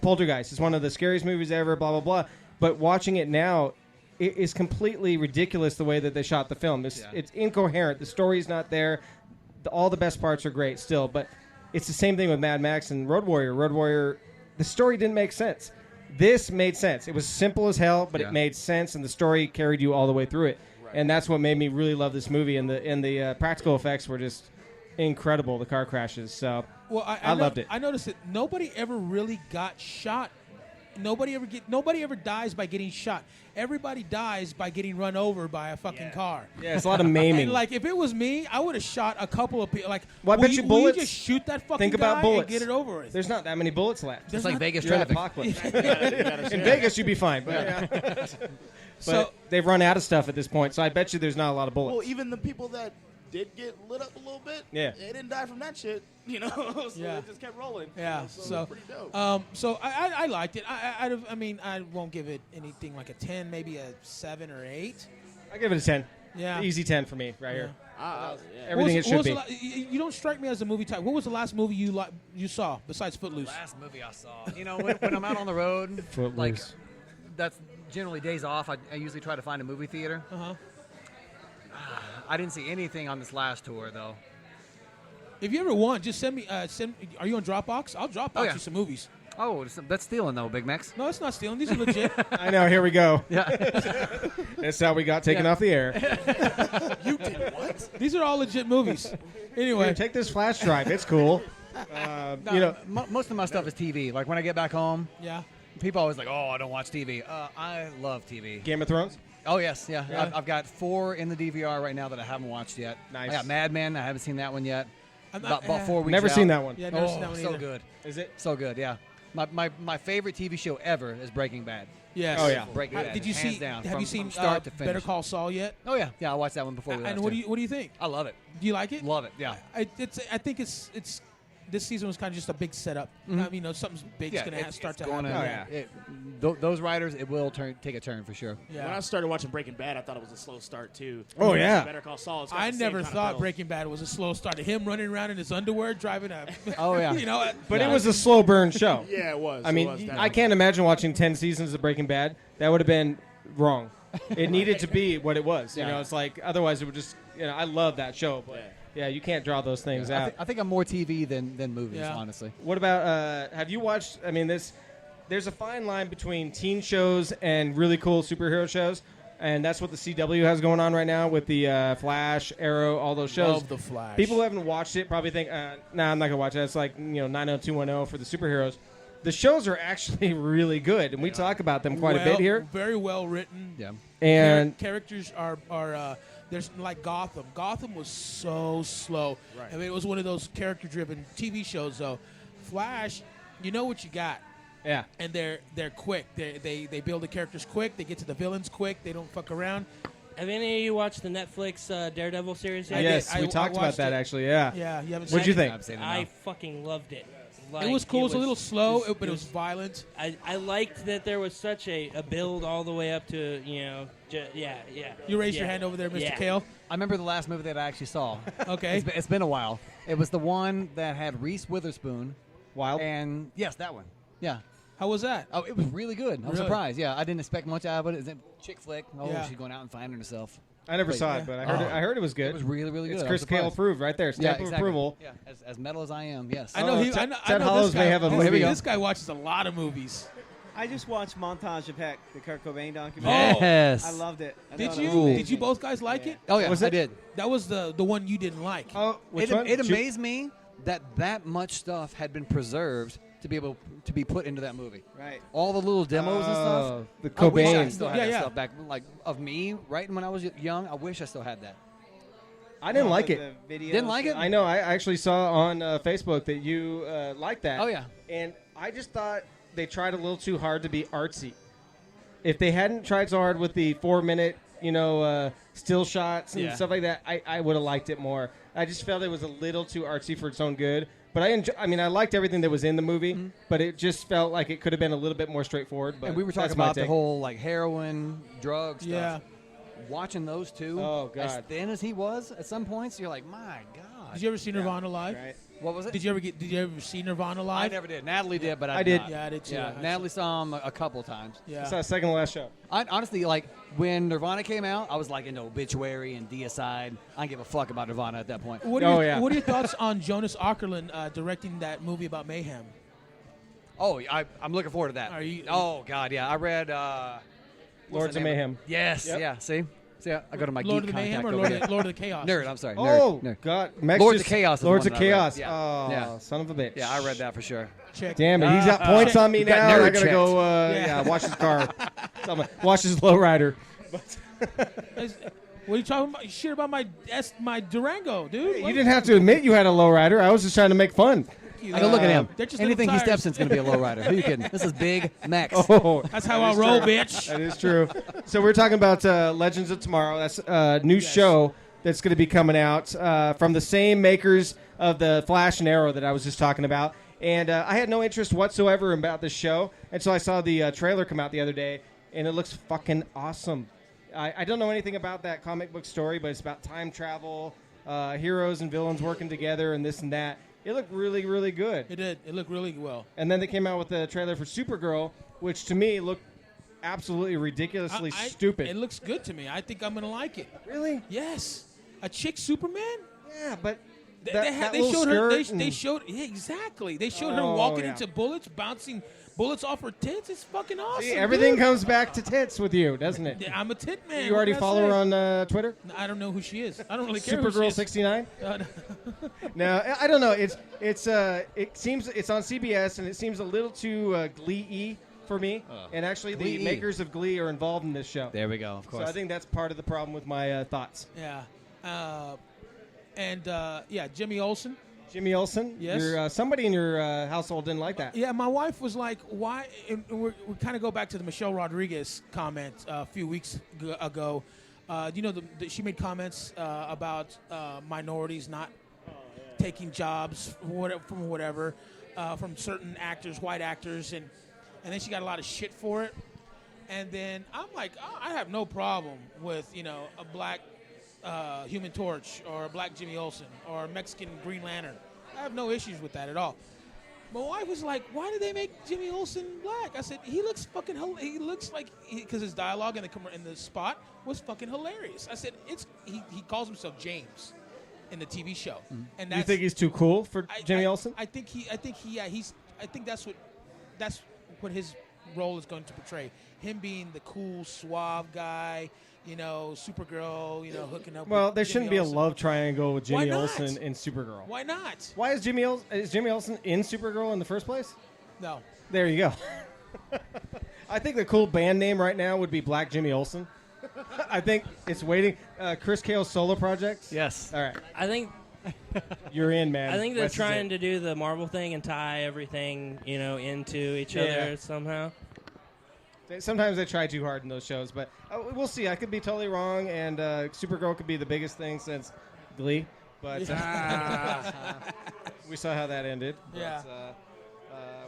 Poltergeist. It's one of the scariest movies ever, blah, blah, blah. But watching it now, it is completely ridiculous the way that they shot the film. It's incoherent. The story's not there. All the best parts are great still, but it's the same thing with Mad Max and Road Warrior. Road Warrior, the story didn't make sense. This made sense. It was simple as hell, but it made sense, and the story carried you all the way through it. Right. And that's what made me really love this movie. And the practical effects were just incredible. The car crashes. So Well, I loved it. I noticed that nobody ever really got shot. Nobody ever dies by getting shot. Everybody dies by getting run over by a fucking car. Yeah, it's a lot of maiming. And like, if it was me, I would have shot a couple of people. Like, Well, I will bet you will bullets- just shoot that fucking Think about guy bullets. and get it over with. There's not that many bullets left. There's It's like not- Vegas You're in traffic. apocalypse. In Vegas, you'd be fine. But, but So- they've run out of stuff at this point, so I bet you there's not a lot of bullets. Well, even the people that did get lit up a little bit, Yeah. they didn't die from that shit, so Yeah. it just kept rolling. Yeah, it was so pretty dope. so I liked it. I mean, I won't give it anything like a 10, maybe a 7 or 8. I give it a 10. Yeah. Easy 10 for me right here. What Everything it was should the be. you don't strike me as a movie type. What was the last movie you saw besides Footloose? Last movie I saw. When I'm out on the road, like Footloose. that's generally days off. I usually try to find a movie theater. Uh-huh. I didn't see anything on this last tour though. If you ever want, just send me. Are you on Dropbox? I'll Dropbox yeah. you some movies. Oh, that's stealing though, Big Max. No, it's not stealing. These are legit. I know, here we go. Yeah. That's how we got taken off the air. You did what? These are all legit movies. Anyway, Here, take this flash drive. It's cool. Most of my stuff is TV. Like when I get back home, yeah. people always like, "Oh, I don't watch TV." I love TV. Game of Thrones? Oh yes, yeah. Yeah. I've got 4 in the DVR right now that I haven't watched yet. Nice. I got Mad Men. I haven't seen that one yet. I'm not- About 4 weeks. Never out. seen that one. Yeah, never Oh, seen that one so either. good. Is it? So good. Yeah. My favorite TV show ever is Breaking Bad. Yes. Oh, yeah. Breaking Bad. Did you hands see? down, Have from- you seen from start to finish? Better Call Saul yet? Oh yeah, yeah. I watched that one before we left. And what do you think? I love it. Do you like it? Love it. Yeah. I think it's this season was kind of just a big setup. I mean, something big's Yeah, going to start to going happen. Oh, yeah. Those writers, it will take a turn for sure. Yeah. When I started watching Breaking Bad, I thought it was a slow start too. Oh, yeah. Better Call Saul. It's got I the same never kind of thought build. Breaking Bad was a slow start. To him running around in his underwear, driving a. Oh yeah. But it was a slow burn show. Yeah, it was. I It mean, was, I definitely. can't imagine watching 10 seasons of Breaking Bad. That would have been wrong. It needed to be what it was. You Yeah. know, it's like, otherwise it would just, I love that show. But, yeah, you can't draw those things out. I think I'm more TV than movies, Yeah. honestly. What about, have you watched, there's a fine line between teen shows and really cool superhero shows. And that's what the CW has going on right now with the Flash, Arrow, all those shows. Love the Flash. People who haven't watched it probably think, nah, I'm not going to watch it. It's like, 90210 for the superheroes. The shows are actually really good, and we talk about them quite a bit here. Very well written. Yeah. And characters are there's like Gotham. Gotham was so slow. Right. I mean, it was one of those character-driven TV shows. Though, Flash, you know what you got, yeah, and they're quick. They build the characters quick. They get to the villains quick. They don't fuck around. Have any of you watched the Netflix Daredevil series yet? yes, I we talked about watched that it. actually. Yeah. Yeah, you haven't. What'd seen you it? think? I've seen it I now. fucking loved it. It was cool. It was a little slow, it but it was violent. I liked that there was such a build all the way up to yeah. You raised your Yeah. hand over there, Mr. Yeah. Kale. I remember the last movie that I actually saw. Okay. It's been a while. It was the one that had Reese Witherspoon. Wild. And yes, that one. Yeah. How was that? Oh, it was really good. I was Really? surprised. Yeah, I didn't expect much out of it. It's a chick flick. Oh, Yeah. she's going out and finding herself. I never saw it, but I heard it was good. It was really, really good. It's I Chris was Kael surprised. approved right there. Stamp of exactly. approval. Yeah, as metal as I am, yes. I know he. Ted I know Hollows this guy, may have a this- movie. This guy watches a lot of movies. I just watched Montage of Heck, the Kurt Cobain documentary. Yes. I loved it. I Did thought it you? was amazing. Did you both guys like it? Oh yeah, Was I it? did. That was the one you didn't like. Oh, which one? It amazed me that much stuff had been preserved to be able to be put into that movie. Right. All the little demos and stuff. The I wish I Cobain. still had Yeah, that yeah. stuff back, like of me, right when I was young. I wish I still had that. I didn't like it. The videos. Didn't like it? I know. I actually saw on Facebook that you liked that. Oh, yeah. And I just thought they tried a little too hard to be artsy. If they hadn't tried so hard with the 4-minute, still shots and Yeah. stuff like that, I would have liked it more. I just felt it was a little too artsy for its own good. But I liked everything that was in the movie, but it just felt like it could have been a little bit more straightforward. But And we were that's talking my about the take. whole like heroin, drug stuff. Yeah. Watching those two, Oh, as God. thin as he was at some points, you're like, my God. Did you ever see Nirvana live? Right. What was it? Did you ever see Nirvana live? I never did. Natalie did, but I did. not. Yeah, I did too. Yeah, actually. Natalie saw him a couple times. Yeah. I saw the second to last show. Honestly, like when Nirvana came out, I was like into Obituary and Deicide. I didn't give a fuck about Nirvana at that point. What are, Oh, your, yeah. what are your thoughts on Jonas Åkerlund directing that movie about mayhem? Oh, I'm looking forward to that. Are you- Oh God, yeah. I read Lords of Mayhem. Yes, Yep. yeah. See, I go to my Lord geek of the Mayhem contact or over Lord there. of the Chaos? Nerd, I'm sorry. Oh, Nerd. God. Max Lords of just- Chaos is the Lords one of that I read. Chaos. Yeah. Oh, Yeah. son of a bitch. Yeah, I read that for sure. Check. Damn it, he's got points on me You got now. nerd I gotta go. Yeah. Wash his car. Wash his lowrider. What are you talking about? Shit about my Durango, dude. You didn't have to admit you had a lowrider. I was just trying to make fun. I go look at him. They're just Anything little he steps tires. in is going to be a lowrider. Who are you kidding? This is Big Max. Oh, That's how I roll, bitch. that is true. So we're talking about Legends of Tomorrow. That's a new show that's going to be coming out from the same makers of the Flash and Arrow that I was just talking about. And I had no interest whatsoever about this show until I saw the trailer come out the other day, and it looks fucking awesome. I don't know anything about that comic book story, but it's about time travel, heroes and villains working together, and this and that. It looked really, really good. It did. It looked really well. And then they came out with the trailer for Supergirl, which to me looked absolutely ridiculously stupid. It looks good to me. I think I'm gonna like it. Really? Yes. A chick Superman? Yeah, but They, that, they, had, that they little showed her. They, skirt and- they showed yeah, exactly. They showed her Oh, walking yeah. into bullets, bouncing bullets off her tits. It's fucking awesome. See, everything dude. comes back to tits with you, doesn't it? Yeah, I'm a tit man. You already What can I follow her say? on Twitter? I don't know who she is. I don't really care. who she Supergirl is. 69. Uh, No, I don't know. It seems it's on CBS and it seems a little too Glee-y for me. And actually, the Glee-y. makers of Glee are involved in this show. There we go, of So course. I think that's part of the problem with my thoughts. yeah. Jimmy Olsen. Jimmy Olsen, Yes. somebody in your household didn't like that. Yeah, my wife was like, "Why?" And we kind of go back to the Michelle Rodriguez comment a few weeks ago. She made comments about minorities not taking jobs from whatever from certain actors, white actors, and then she got a lot of shit for it. And then I'm like, I have no problem with a black Human Torch or a black Jimmy Olsen or a Mexican Green Lantern. I have no issues with that at all. My wife was like, "Why did they make Jimmy Olsen black?" I said, "He looks fucking. He looks like because his dialogue in the spot was fucking hilarious." I said, he calls himself James in the TV show, and that's, You think he's too cool for Jimmy Olsen? I think that's what his role is going to portray. Him being the cool, suave guy, Supergirl, hooking up. Well, with there Jimmy shouldn't be a Olsen. love triangle with Jimmy Why not? Olsen and Supergirl. Why not? Why is Jimmy Olsen in Supergirl in the first place? No. There you go. I think the cool band name right now would be Black Jimmy Olsen. I think it's waiting. Chris Kael's solo project. Yes. All right, I think you're in, man. I think they're Wes is trying in. to do the Marvel thing and tie everything, into each Yeah. other somehow. Sometimes they try too hard in those shows, but we'll see. I could be totally wrong, and Supergirl could be the biggest thing since Glee. But we saw how that ended. Yeah. But,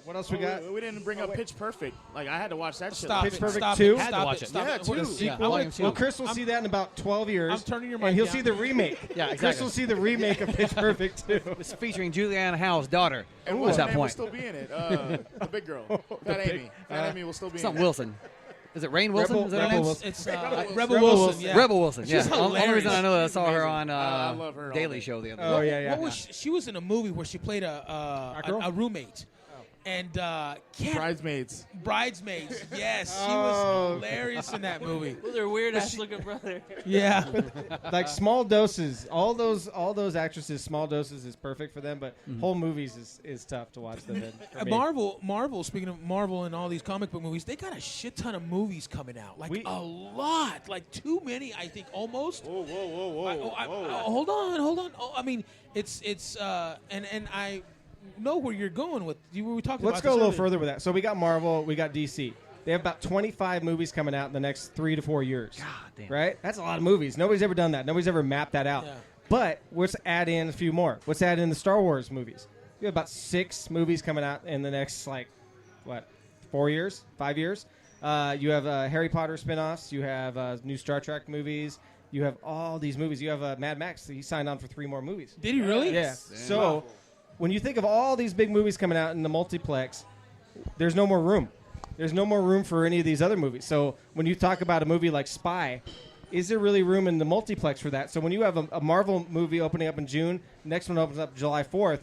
what else we got? We didn't bring up Pitch Perfect. Like I had to watch that shit. Stop Pitch it. Perfect Stop 2? it. Had to Stop watch it. it. Stop Yeah, it. 2. Yeah, I wanna- volume 2. Well, Chris will see that in about 12 years. I'm turning your and mic he'll down. see the remake. Yeah, Chris exactly. will see the remake of Pitch Perfect 2. It's featuring Julianne Howe's daughter. And At what's that name will point. still be in it? The big girl. Fat Amy. Fat Amy will still be in Something it. Wilson. Is it Rainn Wilson? Is that her Rebel name? Wilson. It's Rebel Rebel Wilson. Wilson. Yeah. Rebel Wilson. She's Yeah. Only hilarious. reason I know that I saw her Amazing. on I love her all Daily day. Show the other Oh, day. yeah. What was she was in a movie where she played a roommate. And Bridesmaids. Bridesmaids, yes, she Oh. was hilarious in that movie. With her weird ass looking brother. Yeah, Like small doses, all those actresses, small doses is perfect for them, but whole movies is tough to watch them in. for me. Marvel. Speaking of Marvel and all these comic book movies, they got a shit ton of movies coming out, like a lot, like too many, I think, almost. Whoa. Hold on. Oh, I mean, it's and I know where you're going with. We were talking. Let's about go a this little earlier. further with that. So we got Marvel, we got DC. They have about 25 movies coming out in the next 3 to 4 years. God damn. Right? That's a lot of movies. Nobody's ever done that. Nobody's ever mapped that out. Yeah. But let's add in a few more. Let's add in the Star Wars movies. We have about 6 movies coming out in the next, 4 years, 5 years. You have Harry Potter spinoffs. You have new Star Trek movies. You have all these movies. You have Mad Max. He signed on for 3 more movies. Did he really? Yeah. So when you think of all these big movies coming out in the multiplex, there's no more room. There's no more room for any of these other movies. So when you talk about a movie like Spy, is there really room in the multiplex for that? So when you have a Marvel movie opening up in June, next one opens up July 4th,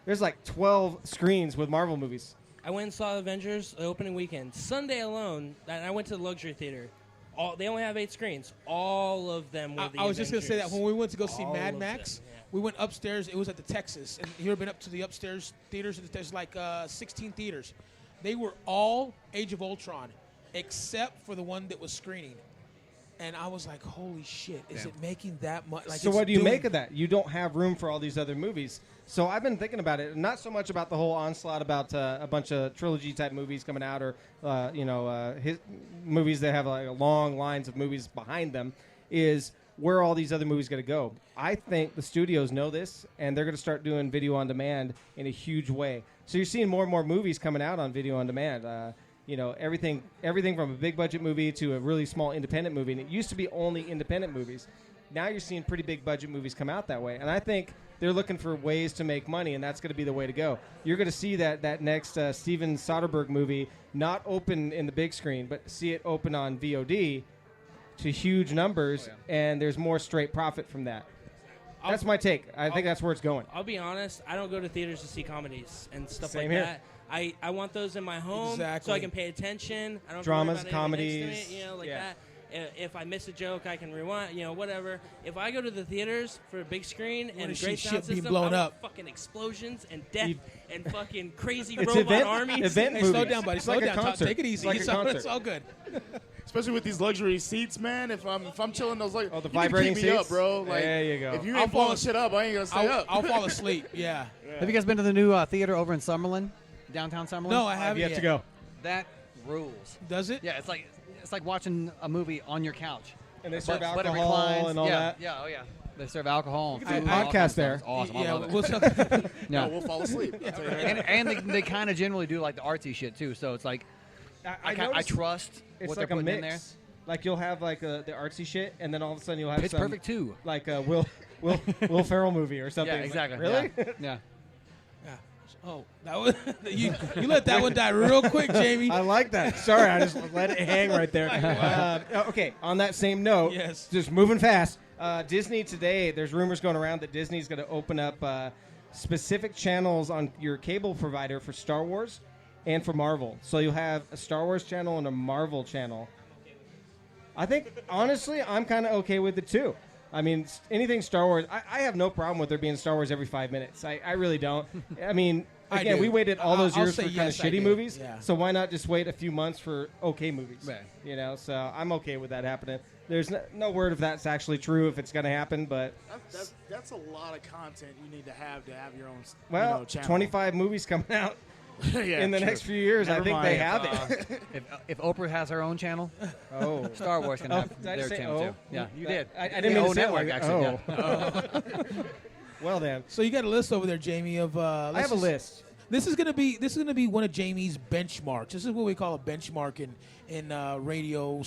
there's like 12 screens with Marvel movies. I went and saw Avengers the opening weekend. Sunday alone, and I went to the luxury theater. They only have 8 screens. All of them were the I was just going to say that Avengers. when we went to go see All Mad of Max, them, yeah. we went upstairs. It was at the Texas. And you ever been up to the upstairs theaters? There's like 16 theaters. They were all Age of Ultron, except for the one that was screening. And I was like, holy shit, is it making that much? Like, So it's what do you doing- make of that? You don't have room for all these other movies. So I've been thinking about it, not so much about the whole onslaught about a bunch of trilogy-type movies coming out or, his movies that have like long lines of movies behind them, is where are all these other movies going to go? I think the studios know this, and they're going to start doing video on demand in a huge way. So you're seeing more and more movies coming out on video on demand. Everything from a big budget movie to a really small independent movie. And it used to be only independent movies. Now you're seeing pretty big budget movies come out that way. And I think they're looking for ways to make money, and that's going to be the way to go. You're going to see that next Steven Soderbergh movie not open in the big screen, but see it open on VOD to huge numbers, and there's more straight profit from that. That's my take. I think that's where it's going. I'll be honest, I don't go to theaters to see comedies and stuff Same like here. that. I want those in my home so Exactly. I can pay attention. I don't Dramas, have to worry about anything next comedies, to me, like yeah. that. If I miss a joke, I can rewind, whatever. If I go to the theaters for a big screen wanna and see great shit sound being system, blown I want up. fucking explosions and death and fucking crazy It's robot armies. event Hey, movies. slow down, buddy. It's Slow like a down. concert. Take it easy. It's like a concert. It's all good. Especially with these luxury seats, man. If I'm chilling those like, Oh, the you need to vibrating keep me seats? up, bro. Like, There you go. If you I'll ain't fall blowing as- shit up, I ain't gonna stay up. I'll fall asleep. Yeah. Have you guys been to the new theater over in Summerlin, downtown Summerlin? No, I I've haven't yet yet. to go. That rules. Does it? Yeah, it's like watching a movie on your couch. And they serve But it alcohol reclines. and all yeah, that. Yeah, oh yeah. They serve alcohol. You can And do a food, all podcast kinds of there. stuff. It's awesome. I Yeah, love it. we'll talk. No, Yeah. we'll fall asleep. I'll tell you that. and they kind of generally do like the artsy shit too. So it's like I noticed trust it's what like they're a putting mix. in there. Like you'll have like the artsy shit, and then all of a sudden you'll have Pitch some Perfect too. like a Will Ferrell movie or something. Yeah, exactly. Really? Yeah. Yeah. Yeah. Oh, that was you let that one die real quick, Jamie. I like that. Sorry, I just let it hang right there. Okay, on that same note, Yes. just moving fast. Disney today, there's rumors going around that Disney's going to open up specific channels on your cable provider for Star Wars and for Marvel. So you'll have a Star Wars channel and a Marvel channel. I think, honestly, I'm kind of okay with it too. I mean, anything Star Wars, I have no problem with there being Star Wars every 5 minutes. I really don't. I mean, I again, do. we waited all those I'll years say for kind of yes, I shitty do. movies. Yeah. So why not just wait a few months for okay movies? Right. So I'm okay with that happening. There's no word if that's actually true, if it's going to happen, but That's a lot of content you need to have your own. well, channel. 25 movies coming out Yeah, in the true. next few years. Never I think mind. they have it. If Oprah has her own channel, Oh, Star Wars can have did I their say channel oh? too. Yeah, you did. I didn't mean O to say it Network like actually. that. Yeah. Well then, So you got a list over there, Jamie. Of I have a list. This is gonna be one of Jamie's benchmarks. This is what we call a benchmark in radio /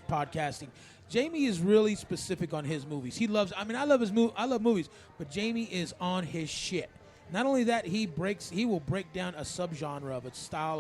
podcasting. Jamie is really specific on his movies. He loves. I mean, I love movies, but Jamie is on his shit. Not only that, he will break down a subgenre of a style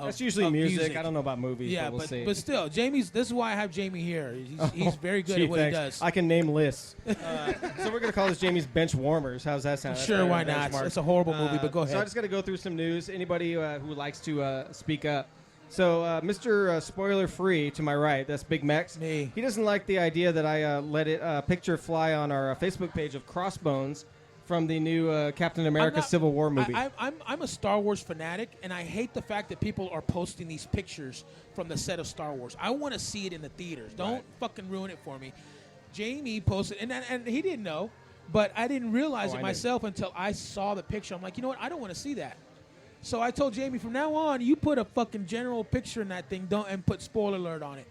That's usually of music. I don't know about movies. Yeah, but we'll see. but still, Jamie's. This is why I have Jamie here. He's very good at what he does. I can name lists. So we're gonna call this Jamie's bench warmers. How's that sound? Sure, why not? It's a horrible movie, but go ahead. So I just got to go through some news. Anybody who likes to speak up. So Mr. Spoiler Free to my right, that's Big Mex. Me. He doesn't like the idea that I let it picture fly on our Facebook page of Crossbones from the new Captain America Civil War movie. I'm a Star Wars fanatic, and I hate the fact that people are posting these pictures from the set of Star Wars. I want to see it in the theaters. Don't fucking ruin it for me. Jamie posted, and he didn't know, but I didn't realize it myself until I saw the picture. I'm like, you know what? I don't want to see that. So I told Jamie, from now on, you put a fucking general picture in that thing, and put spoiler alert on it.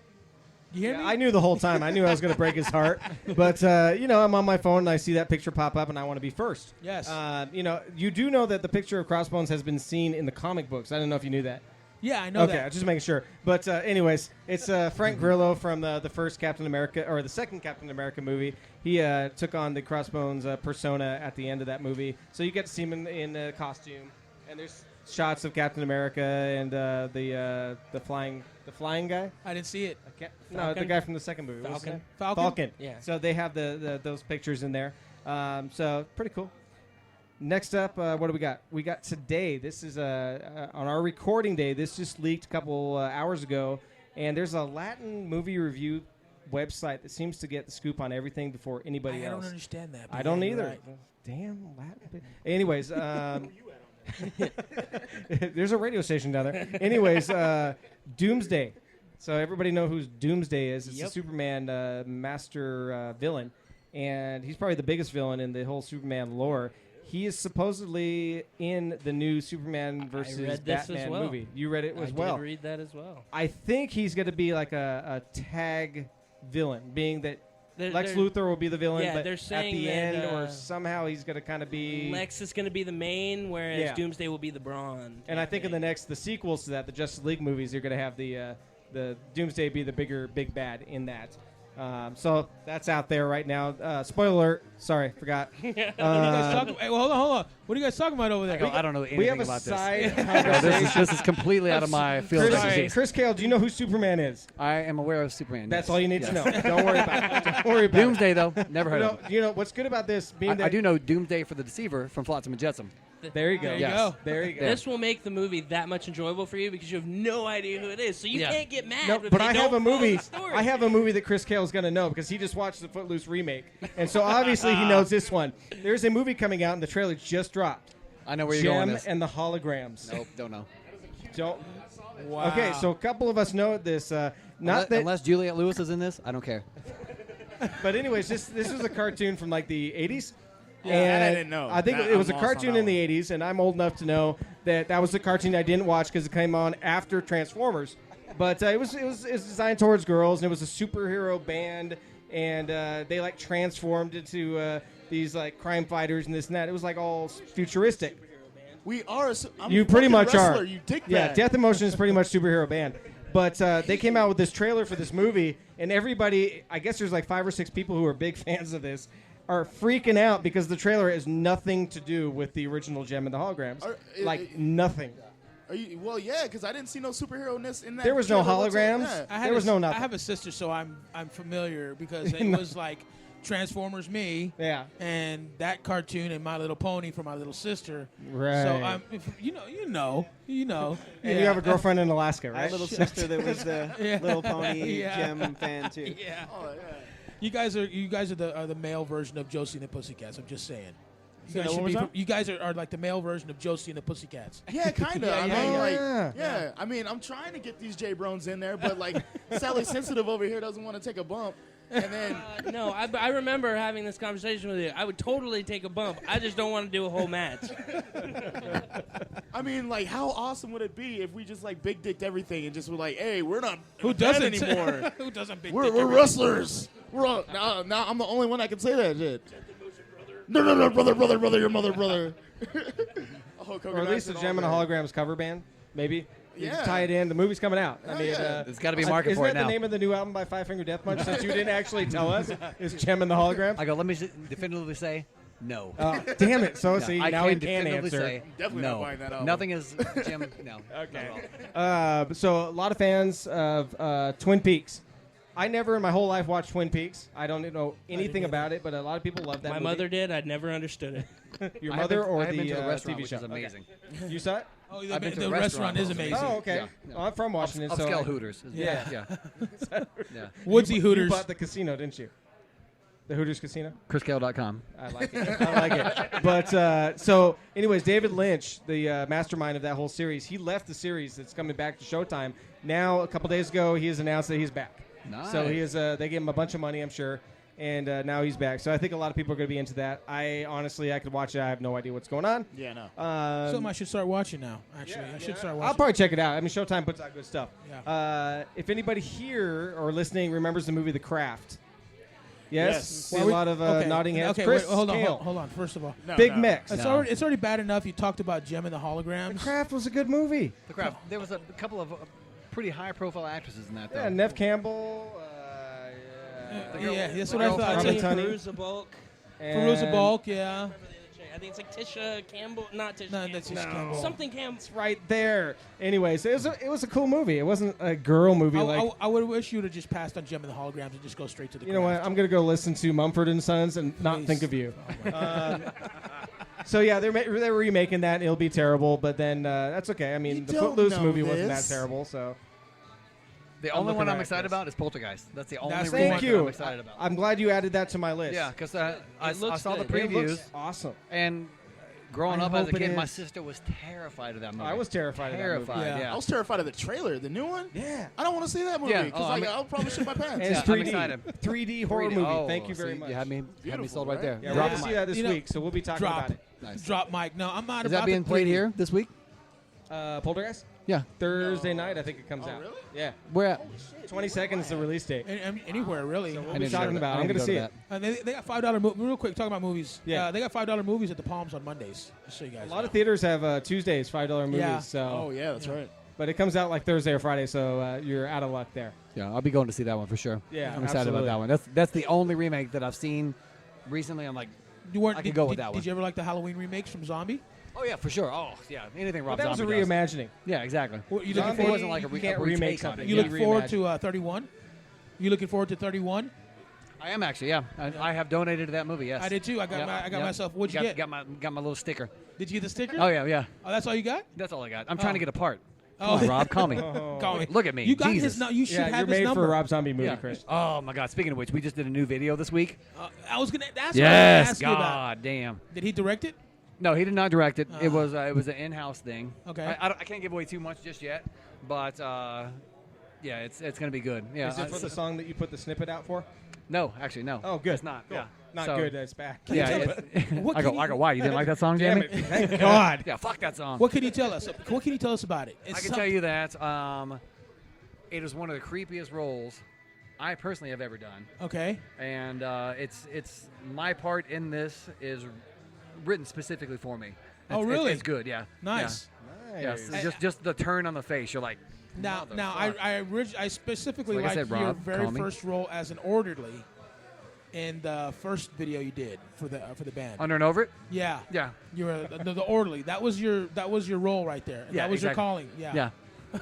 You hear me? I knew the whole time. I knew I was going to break his heart. But, I'm on my phone, and I see that picture pop up, and I want to be first. Yes. You do know that the picture of Crossbones has been seen in the comic books. I don't know if you knew that. Yeah, I know that. Okay, just making sure. But anyways, it's Frank Grillo from the first Captain America, or the second Captain America movie. He took on the Crossbones persona at the end of that movie. So you get to see him in costume. And there's shots of Captain America and the flying guy. I didn't see it. No, the guy from the second movie. Falcon. Yeah. So they have those pictures in there. So pretty cool. Next up, what do we got? We got today. This is on our recording day. This just leaked a couple hours ago, and there's a Latin movie review website that seems to get the scoop on everything before anybody else. I don't understand that. I don't either. Right. Damn Latin. Anyways, there's a radio station down there. Anyways, Doomsday. So everybody know who Doomsday is. It's the Superman master villain, and he's probably the biggest villain in the whole Superman lore. He is supposedly in the new Superman versus Batman movie. You read it as well. I did read that as well. I think he's going to be like a tag villain, being that Lex Luthor will be the villain, but they're saying at the that, end, or somehow he's going to kind of be... Lex is going to be the main, whereas Doomsday will be the brawn. And I think in the sequels to that, the Justice League movies, you're going to have the Doomsday be the big bad in that. So that's out there right now. Spoiler alert. Sorry, forgot. What are you guys talking? Hey, well, hold on. What are you guys talking about over there? I don't know anything we have a about side this. This is completely out of my field of expertise. Chris Kael, do you know who Superman is? I am aware of Superman. That's all you need to know. Don't worry about it. Don't worry about Doomsday, though. Never heard of him. You know what's good about this? I do know Doomsday for the Deceiver from Flotsam and Jetsam. There you go. There you go. This will make the movie that much enjoyable for you because you have no idea who it is, so you can't get mad. No, but I have a movie. I have a movie that Chris Kael is going to know because he just watched the Footloose remake, and so obviously he knows this one. There's a movie coming out, and the trailer just dropped. I know where you're going. Gem and the Holograms. Nope, don't know. Don't. Wow. Okay, so a couple of us know this. Unless Juliette Lewis is in this, I don't care. But anyways, this was a cartoon from like the 80s. Yeah, and I didn't know. I think it was a cartoon in the 80s, and I'm old enough to know that was the cartoon I didn't watch because it came on after Transformers. But it was designed towards girls, and it was a superhero band, and they like transformed into these like crime fighters and this and that. It was like all futuristic. We are. You pretty much wrestler. are. You dig that. Yeah, Death Emotion is pretty much superhero band. But they came out with this trailer for this movie, and everybody, I guess there's like 5 or 6 people who are big fans of this, are freaking out because the trailer has nothing to do with the original Gem and the Holograms. Nothing. Well, yeah, because I didn't see no superhero-ness in that. There was no trailer holograms. whatsoever. There was no nothing. I have a sister, so I'm familiar because it was like Transformers Me, and that cartoon and My Little Pony for my little sister. Right. So you know. And you have a girlfriend in Alaska, right? My little sister that was the Little Pony Gem fan too. Yeah. Oh, yeah. You guys are the male version of Josie and the Pussycats. I'm just saying. You guys are like the male version of Josie and the Pussycats. Yeah, kind of. Yeah. I mean, I'm trying to get these J-Brones in there, but like Sally Sensitive over here doesn't want to take a bump. And then no, I remember having this conversation with you. I would totally take a bump. I just don't want to do a whole match. I mean, like, how awesome would it be if we just like big dicked everything and just were like, hey, we're not Who doesn't anymore? Who doesn't big We're dick wrestlers. We're all, now I'm the only one that can say that shit. No, brother, your mother, brother. Or at least the Gem and the Holograms cover band, maybe. You just tie it in. The movie's coming out. I mean, there's got to be a market for it now. Isn't that the name of the new album by Five Finger Death Punch? Since you didn't actually tell us, is Gem and the Holograms? I go. Let me definitively say, No. Damn it. So, No, see, I now he can can definitively answer. say Definitely no. not buying that album. Nothing is Jim. No. Okay. Not at all. So a lot of fans of Twin Peaks. I never in my whole life watched Twin Peaks. I don't know anything about it, but a lot of people love that My movie. mother did. I'd never understood it. Your I have mother been- or I have the been to the restaurant, TV which show? is amazing. Okay. You saw it? Oh, I've been to the the restaurant is restaurant. amazing. Oh, okay. Yeah. Well, I'm from Washington. so Upscale Hooters. Yeah. Yeah. Yeah. Woodsy Hooters. You bought the casino, didn't you? The Hooters Casino? ChrisKael.com. I like it. I like it. But so, anyways, David Lynch, the mastermind of that whole series, he left the series. It's coming back to Showtime. Now, a couple days ago, he has announced that he's back. Nice. So he is. They gave him a bunch of money, I'm sure, and now he's back. So I think a lot of people are going to be into that. I could watch it. I have no idea what's going on. Yeah, no. Something I should start watching now. Actually, I should start watching. I'll probably check it out. I mean, Showtime puts out good stuff. Yeah. If anybody here or listening remembers the movie The Craft. Yes. Yes. See a lot of nodding heads. Okay, Chris, wait, hold Kael. on. First of all, No, Big no. Mix. it's No. already bad enough you talked about Gem and the Holograms. The Craft was a good movie. The crap. There was a couple of pretty high-profile actresses in that, though. Yeah, Nev Campbell. Yeah, that's the what I girl thought. from too. Honey. Perusa Bulk. Perusa Bulk, yeah. Remember the other chick. I think it's like Tisha Campbell. Not Tisha No, Campbell. that's just Campbell. Something Campbell. Right there. Anyways, it was a cool movie. It wasn't a girl movie like. I would wish you would have just passed on Gem and the Holograms and just go straight to the You know what? Craft. I'm gonna go listen to Mumford and Sons and not Please. think of you. So yeah, they're remaking that. And it'll be terrible, but then that's okay. I mean, You the don't Footloose know movie wasn't that this. terrible. So The I'm only looking one I'm right, excited Chris. about is Poltergeist. That's the only That's remake thank that you. I'm excited about. I'm glad you added that to my list. Yeah, because I looks saw the good. It previews, looks awesome. and growing I up as a hope it kid, my is. sister was terrified of that movie. I was terrified of that movie. terrified. Yeah. Yeah. I was terrified of the trailer, the new one. Yeah. I don't want to see that movie Yeah. because Oh, I mean- I'll probably shit my pants. And Yeah, it's I'm 3D. excited. 3D horror 3D. movie. Oh, Thank you very see, much. You had me Beautiful, sold right right? there. Yeah, Yeah. we're going to see that this You know, week, so we'll be talking drop. about it. Nice. Drop mic. No, I'm not Is about that being the played 3D. here this week? Poltergeist? Yeah. Thursday night, I think it comes out. really? Yeah. Where at? 22nd is the release date. Anywhere really. So I we'll need be to go talking to about it. that. I I'm need going to to see go it. to They got $5 real quick. Talking about movies. Yeah. They got $5 movies at the Palms on Mondays. Just so you guys. A lot know. of theaters have Tuesdays, $5 movies. Yeah. So, Oh yeah, that's right. but it comes out like Thursday or Friday, so you're out of luck there. Yeah, I'll be going to see that one for sure. Yeah, I'm excited absolutely. about that one. That's the only remake that I've seen recently. I'm like, You weren't. I did, could go with did- that one. Did you ever like the Halloween remakes from Zombie? oh yeah, for sure. Oh yeah, anything Rob But that was a Zombie does. reimagining. Yeah, exactly. What, you Zombie, looking forward? wasn't like a you can't retake remake on it. something. You Yeah. look forward Reimagine. to 31? You looking forward to 31? I am actually. Yeah, I have donated to that movie. Yes, I did too. I got Yep. myself. What'd you get? Got my little sticker. Did you get the sticker? Oh yeah. Oh, that's all you got? That's all I got. I'm trying to get a part. Come Oh. on, Rob, call me. Call me. Look at me. You got Jesus. his. No, you should Yeah, have you're his made number. for a Rob Zombie movie, Yeah. Chris. Oh my God! Speaking of which, we just did a new video this week. I was gonna. That's what I was Yes. gonna ask you about. God damn. Did he direct it? No, he did not direct it. It was an in-house thing. Okay. I can't give away too much just yet, but yeah, it's gonna be good. Yeah. Is it for the song that you put the snippet out for? No, actually no. Oh, good. It's not. Cool. Yeah. Not So- good. It's back. Yeah. What I can go. Why? You didn't like that song, Damn Jamie? it. Thank God. Yeah. Fuck that song. What can you tell us? What can you tell us about it? I can tell you that it is one of the creepiest roles I personally have ever done, Okay. and it's my part in this is written specifically for me. Oh, It's- really? It's good. Yeah. Nice. Yeah. Yes. Just the turn on the face. You're like. Now, "Motherfuck." I specifically Like I liked said, your Rob, very call me. first role as an orderly in the first video you did for the band. Under and over it. Yeah. Yeah. You were the orderly. That was your role right there. Yeah, That was your exactly. calling. Yeah. Yeah.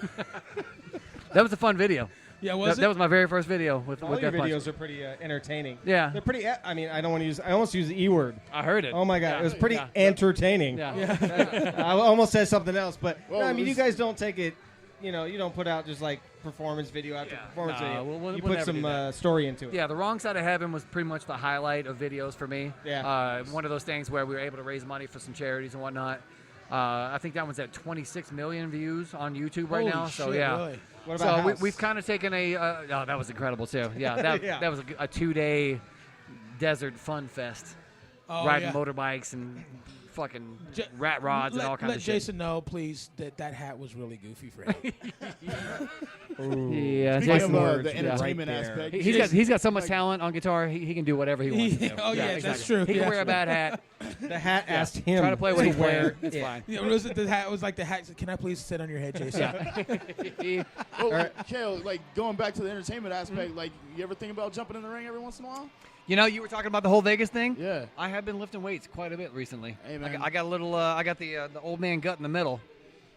That was a fun video. Yeah. Was That was my very first video with All with your Death Punch. videos are pretty entertaining. Yeah. They're pretty. I mean, I don't want to use. I almost use the E word. I heard it. Oh my God, Yeah. it was pretty Yeah. entertaining. Yeah. I almost said something else, but Well, no, I mean, it you was- guys don't take it. You know, you don't put out just like performance video after Yeah. performance Nah, video. we'll you never put do some that. story into it. Yeah, The Wrong Side of Heaven was pretty much the highlight of videos for me. Yeah. One of those things where we were able to raise money for some charities and whatnot. I think that one's at 26 million views on YouTube right Holy now. shit, So yeah. really? What So about House? we've kind of taken a. Oh, that was incredible too. Yeah, that Yeah. that was a 2-day desert fun fest, Oh, riding yeah. motorbikes and fucking J- rat rods and all kinds let of shit. Jason know, please, that hat was really goofy for him. Yeah, Speaking Jason of Ward, the yeah. entertainment Right there. aspect, He's got so much talent on guitar. He can do whatever he wants to do. Oh, yeah, that's exactly. true. He can Yeah. wear a bad hat. the hat asked him Try to play what he wear can. It's it. fine. Yeah, was it the hat? It was like the hat. Can I please sit on your head, Jason? Well, Kael, like going back to the entertainment aspect, like you ever think about jumping in the ring every once in a while? You know, you were talking about the whole Vegas thing. Yeah. I have been lifting weights quite a bit recently. Hey, man. I got a little. I got the old man gut in the middle.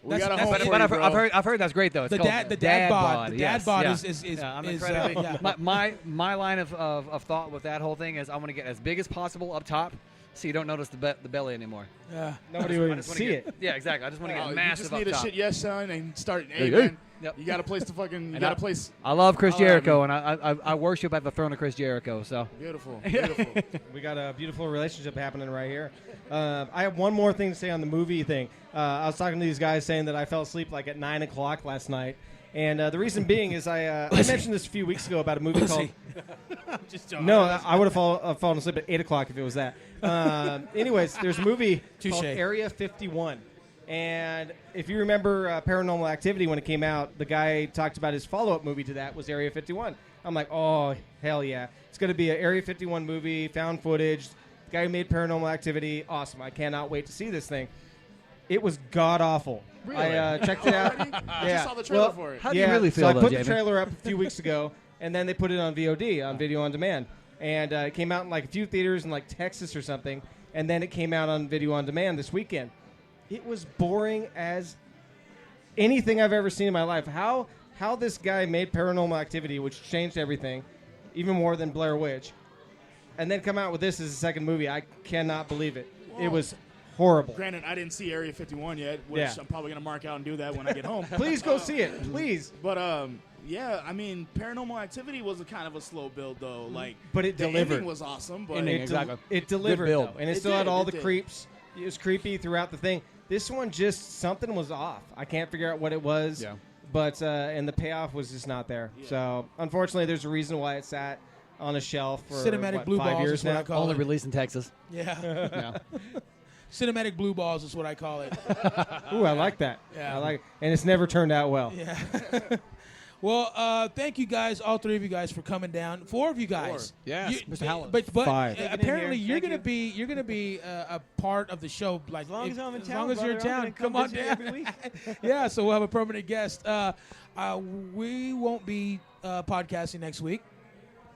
We got a that's- home but- for But you, bro. I've heard that's great though. It's The called dad bod. The dad yes, bod yeah. is Yeah, I'm is, incredibly. yeah. My line of thought with that whole thing is I want to get as big as possible up top, so you don't notice the belly anymore. Yeah. Nobody would I even just wanna see get- it. Yeah, exactly. I just want to Oh, get you massive just up need a top. shit yes sign and start. Hey, Hey, man. Yep. You got a place to fucking. You And got a place. I love Chris Oh, Jericho, man. and I worship at the throne of Chris Jericho. So Beautiful. Beautiful. We got a beautiful relationship happening right here. I have one more thing to say on the movie thing. I was talking to these guys saying that I fell asleep like at 9 o'clock last night. And the reason being is I mentioned this a few weeks ago about a movie called... Just joking. No, I would have fallen asleep at 8 o'clock if it was that. Anyways, there's a movie called Touché. Area 51. And if you remember Paranormal Activity when it came out, the guy talked about his follow-up movie to that was Area 51. I'm like, oh, hell yeah. It's going to be an Area 51 movie, found footage. The guy who made Paranormal Activity, awesome. I cannot wait to see this thing. It was god-awful. Really? I checked it out. I just saw the trailer for it. How do you really feel, So I though, put the Jamie? trailer up a few weeks ago, and then they put it on VOD, on video on demand. And it came out in like a few theaters in like Texas or something, and then it came out on video on demand this weekend. It was boring as anything I've ever seen in my life. How this guy made Paranormal Activity, which changed everything, even more than Blair Witch, and then come out with this as a second movie. I cannot believe it. It was horrible. Granted, I didn't see Area 51 yet, which Yeah. I'm probably gonna mark out and do that when I get home. Please go see it, please. But yeah, I mean, Paranormal Activity was a kind of a slow build though. Like, But it the delivered. ending was awesome, but Ending. It, Exactly. it delivered, Good build. though, and it It still had did, all it the did. creeps. It was creepy throughout the thing. This one just something was off. I can't figure out what it was. Yeah. But and the payoff was just not there. So unfortunately, there's a reason why it sat on a shelf for Cinematic blue 5 balls years is what now. I call Only it. released in Texas. Yeah. Yeah. Cinematic blue balls is what I call it. Ooh, I like that. Yeah. I like, and it's never turned out well. Yeah. Well, thank you guys, all three of you guys, for coming down. 4 of you guys. Yes, Mr. Howland. But 5. apparently here. you're Thank gonna be a part of the show. Like As long as I'm in as town, long as you're in brother, I'm town, gonna come on visit down. every week. Yeah, so we'll have a permanent guest. We won't be podcasting next week.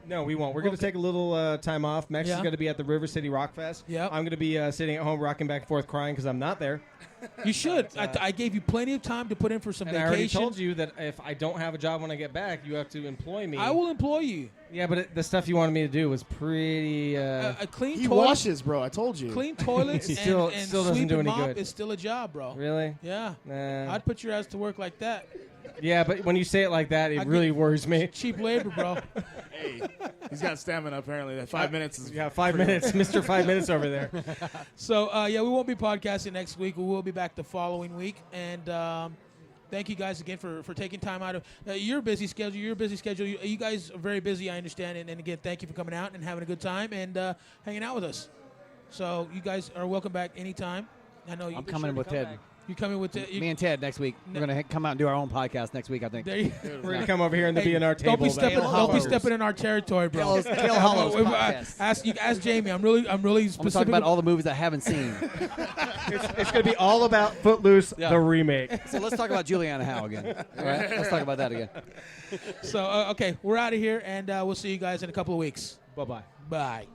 No, we won't. We're going to take a little time off. Max is Yeah. going to be at the River City Rock Fest. Yep. I'm going to be sitting at home rocking back and forth crying because I'm not there. You should. I gave you plenty of time to put in for some And I already vacation. told you that if I don't have a job when I get back, you have to employ me. I will employ you. Yeah, but the stuff you wanted me to do was pretty... A clean he toilet. washes, bro. I told you. Clean toilets He and, still- and still doesn't sweep do and any mop good. is still a job, bro. Really? Yeah. Nah. I'd put your ass to work like that. Yeah, but when you say it like that, it I really get- worries me. Cheap labor, bro. Hey, he's got stamina apparently. That 5 minutes is. Yeah, 5 minutes. Mr. 5 minutes over there. So, yeah, we won't be podcasting next week. We will be back the following week. And thank you guys again for taking time out of your busy schedule. You guys are very busy, I understand. And again, thank you for coming out and having a good time and hanging out with us. So you guys are welcome back anytime. I know I'm coming with Ted. You coming with Ted? Me and Ted next week. We're gonna come out and do our own podcast next week. I think. There you We're going to come over here and Hey, be in our table. don't be stepping. that Don't be follows. stepping in our territory, bro. Kael Hollow's podcast. Ask Jamie. I'm really I'm gonna talk specific about all the movies I haven't seen. It's going to be all about Footloose, Yeah. the remake. So let's talk about Juliana Howe again. All right, let's talk about that again. So okay, we're out of here, and we'll see you guys in a couple of weeks. Bye-bye. Bye.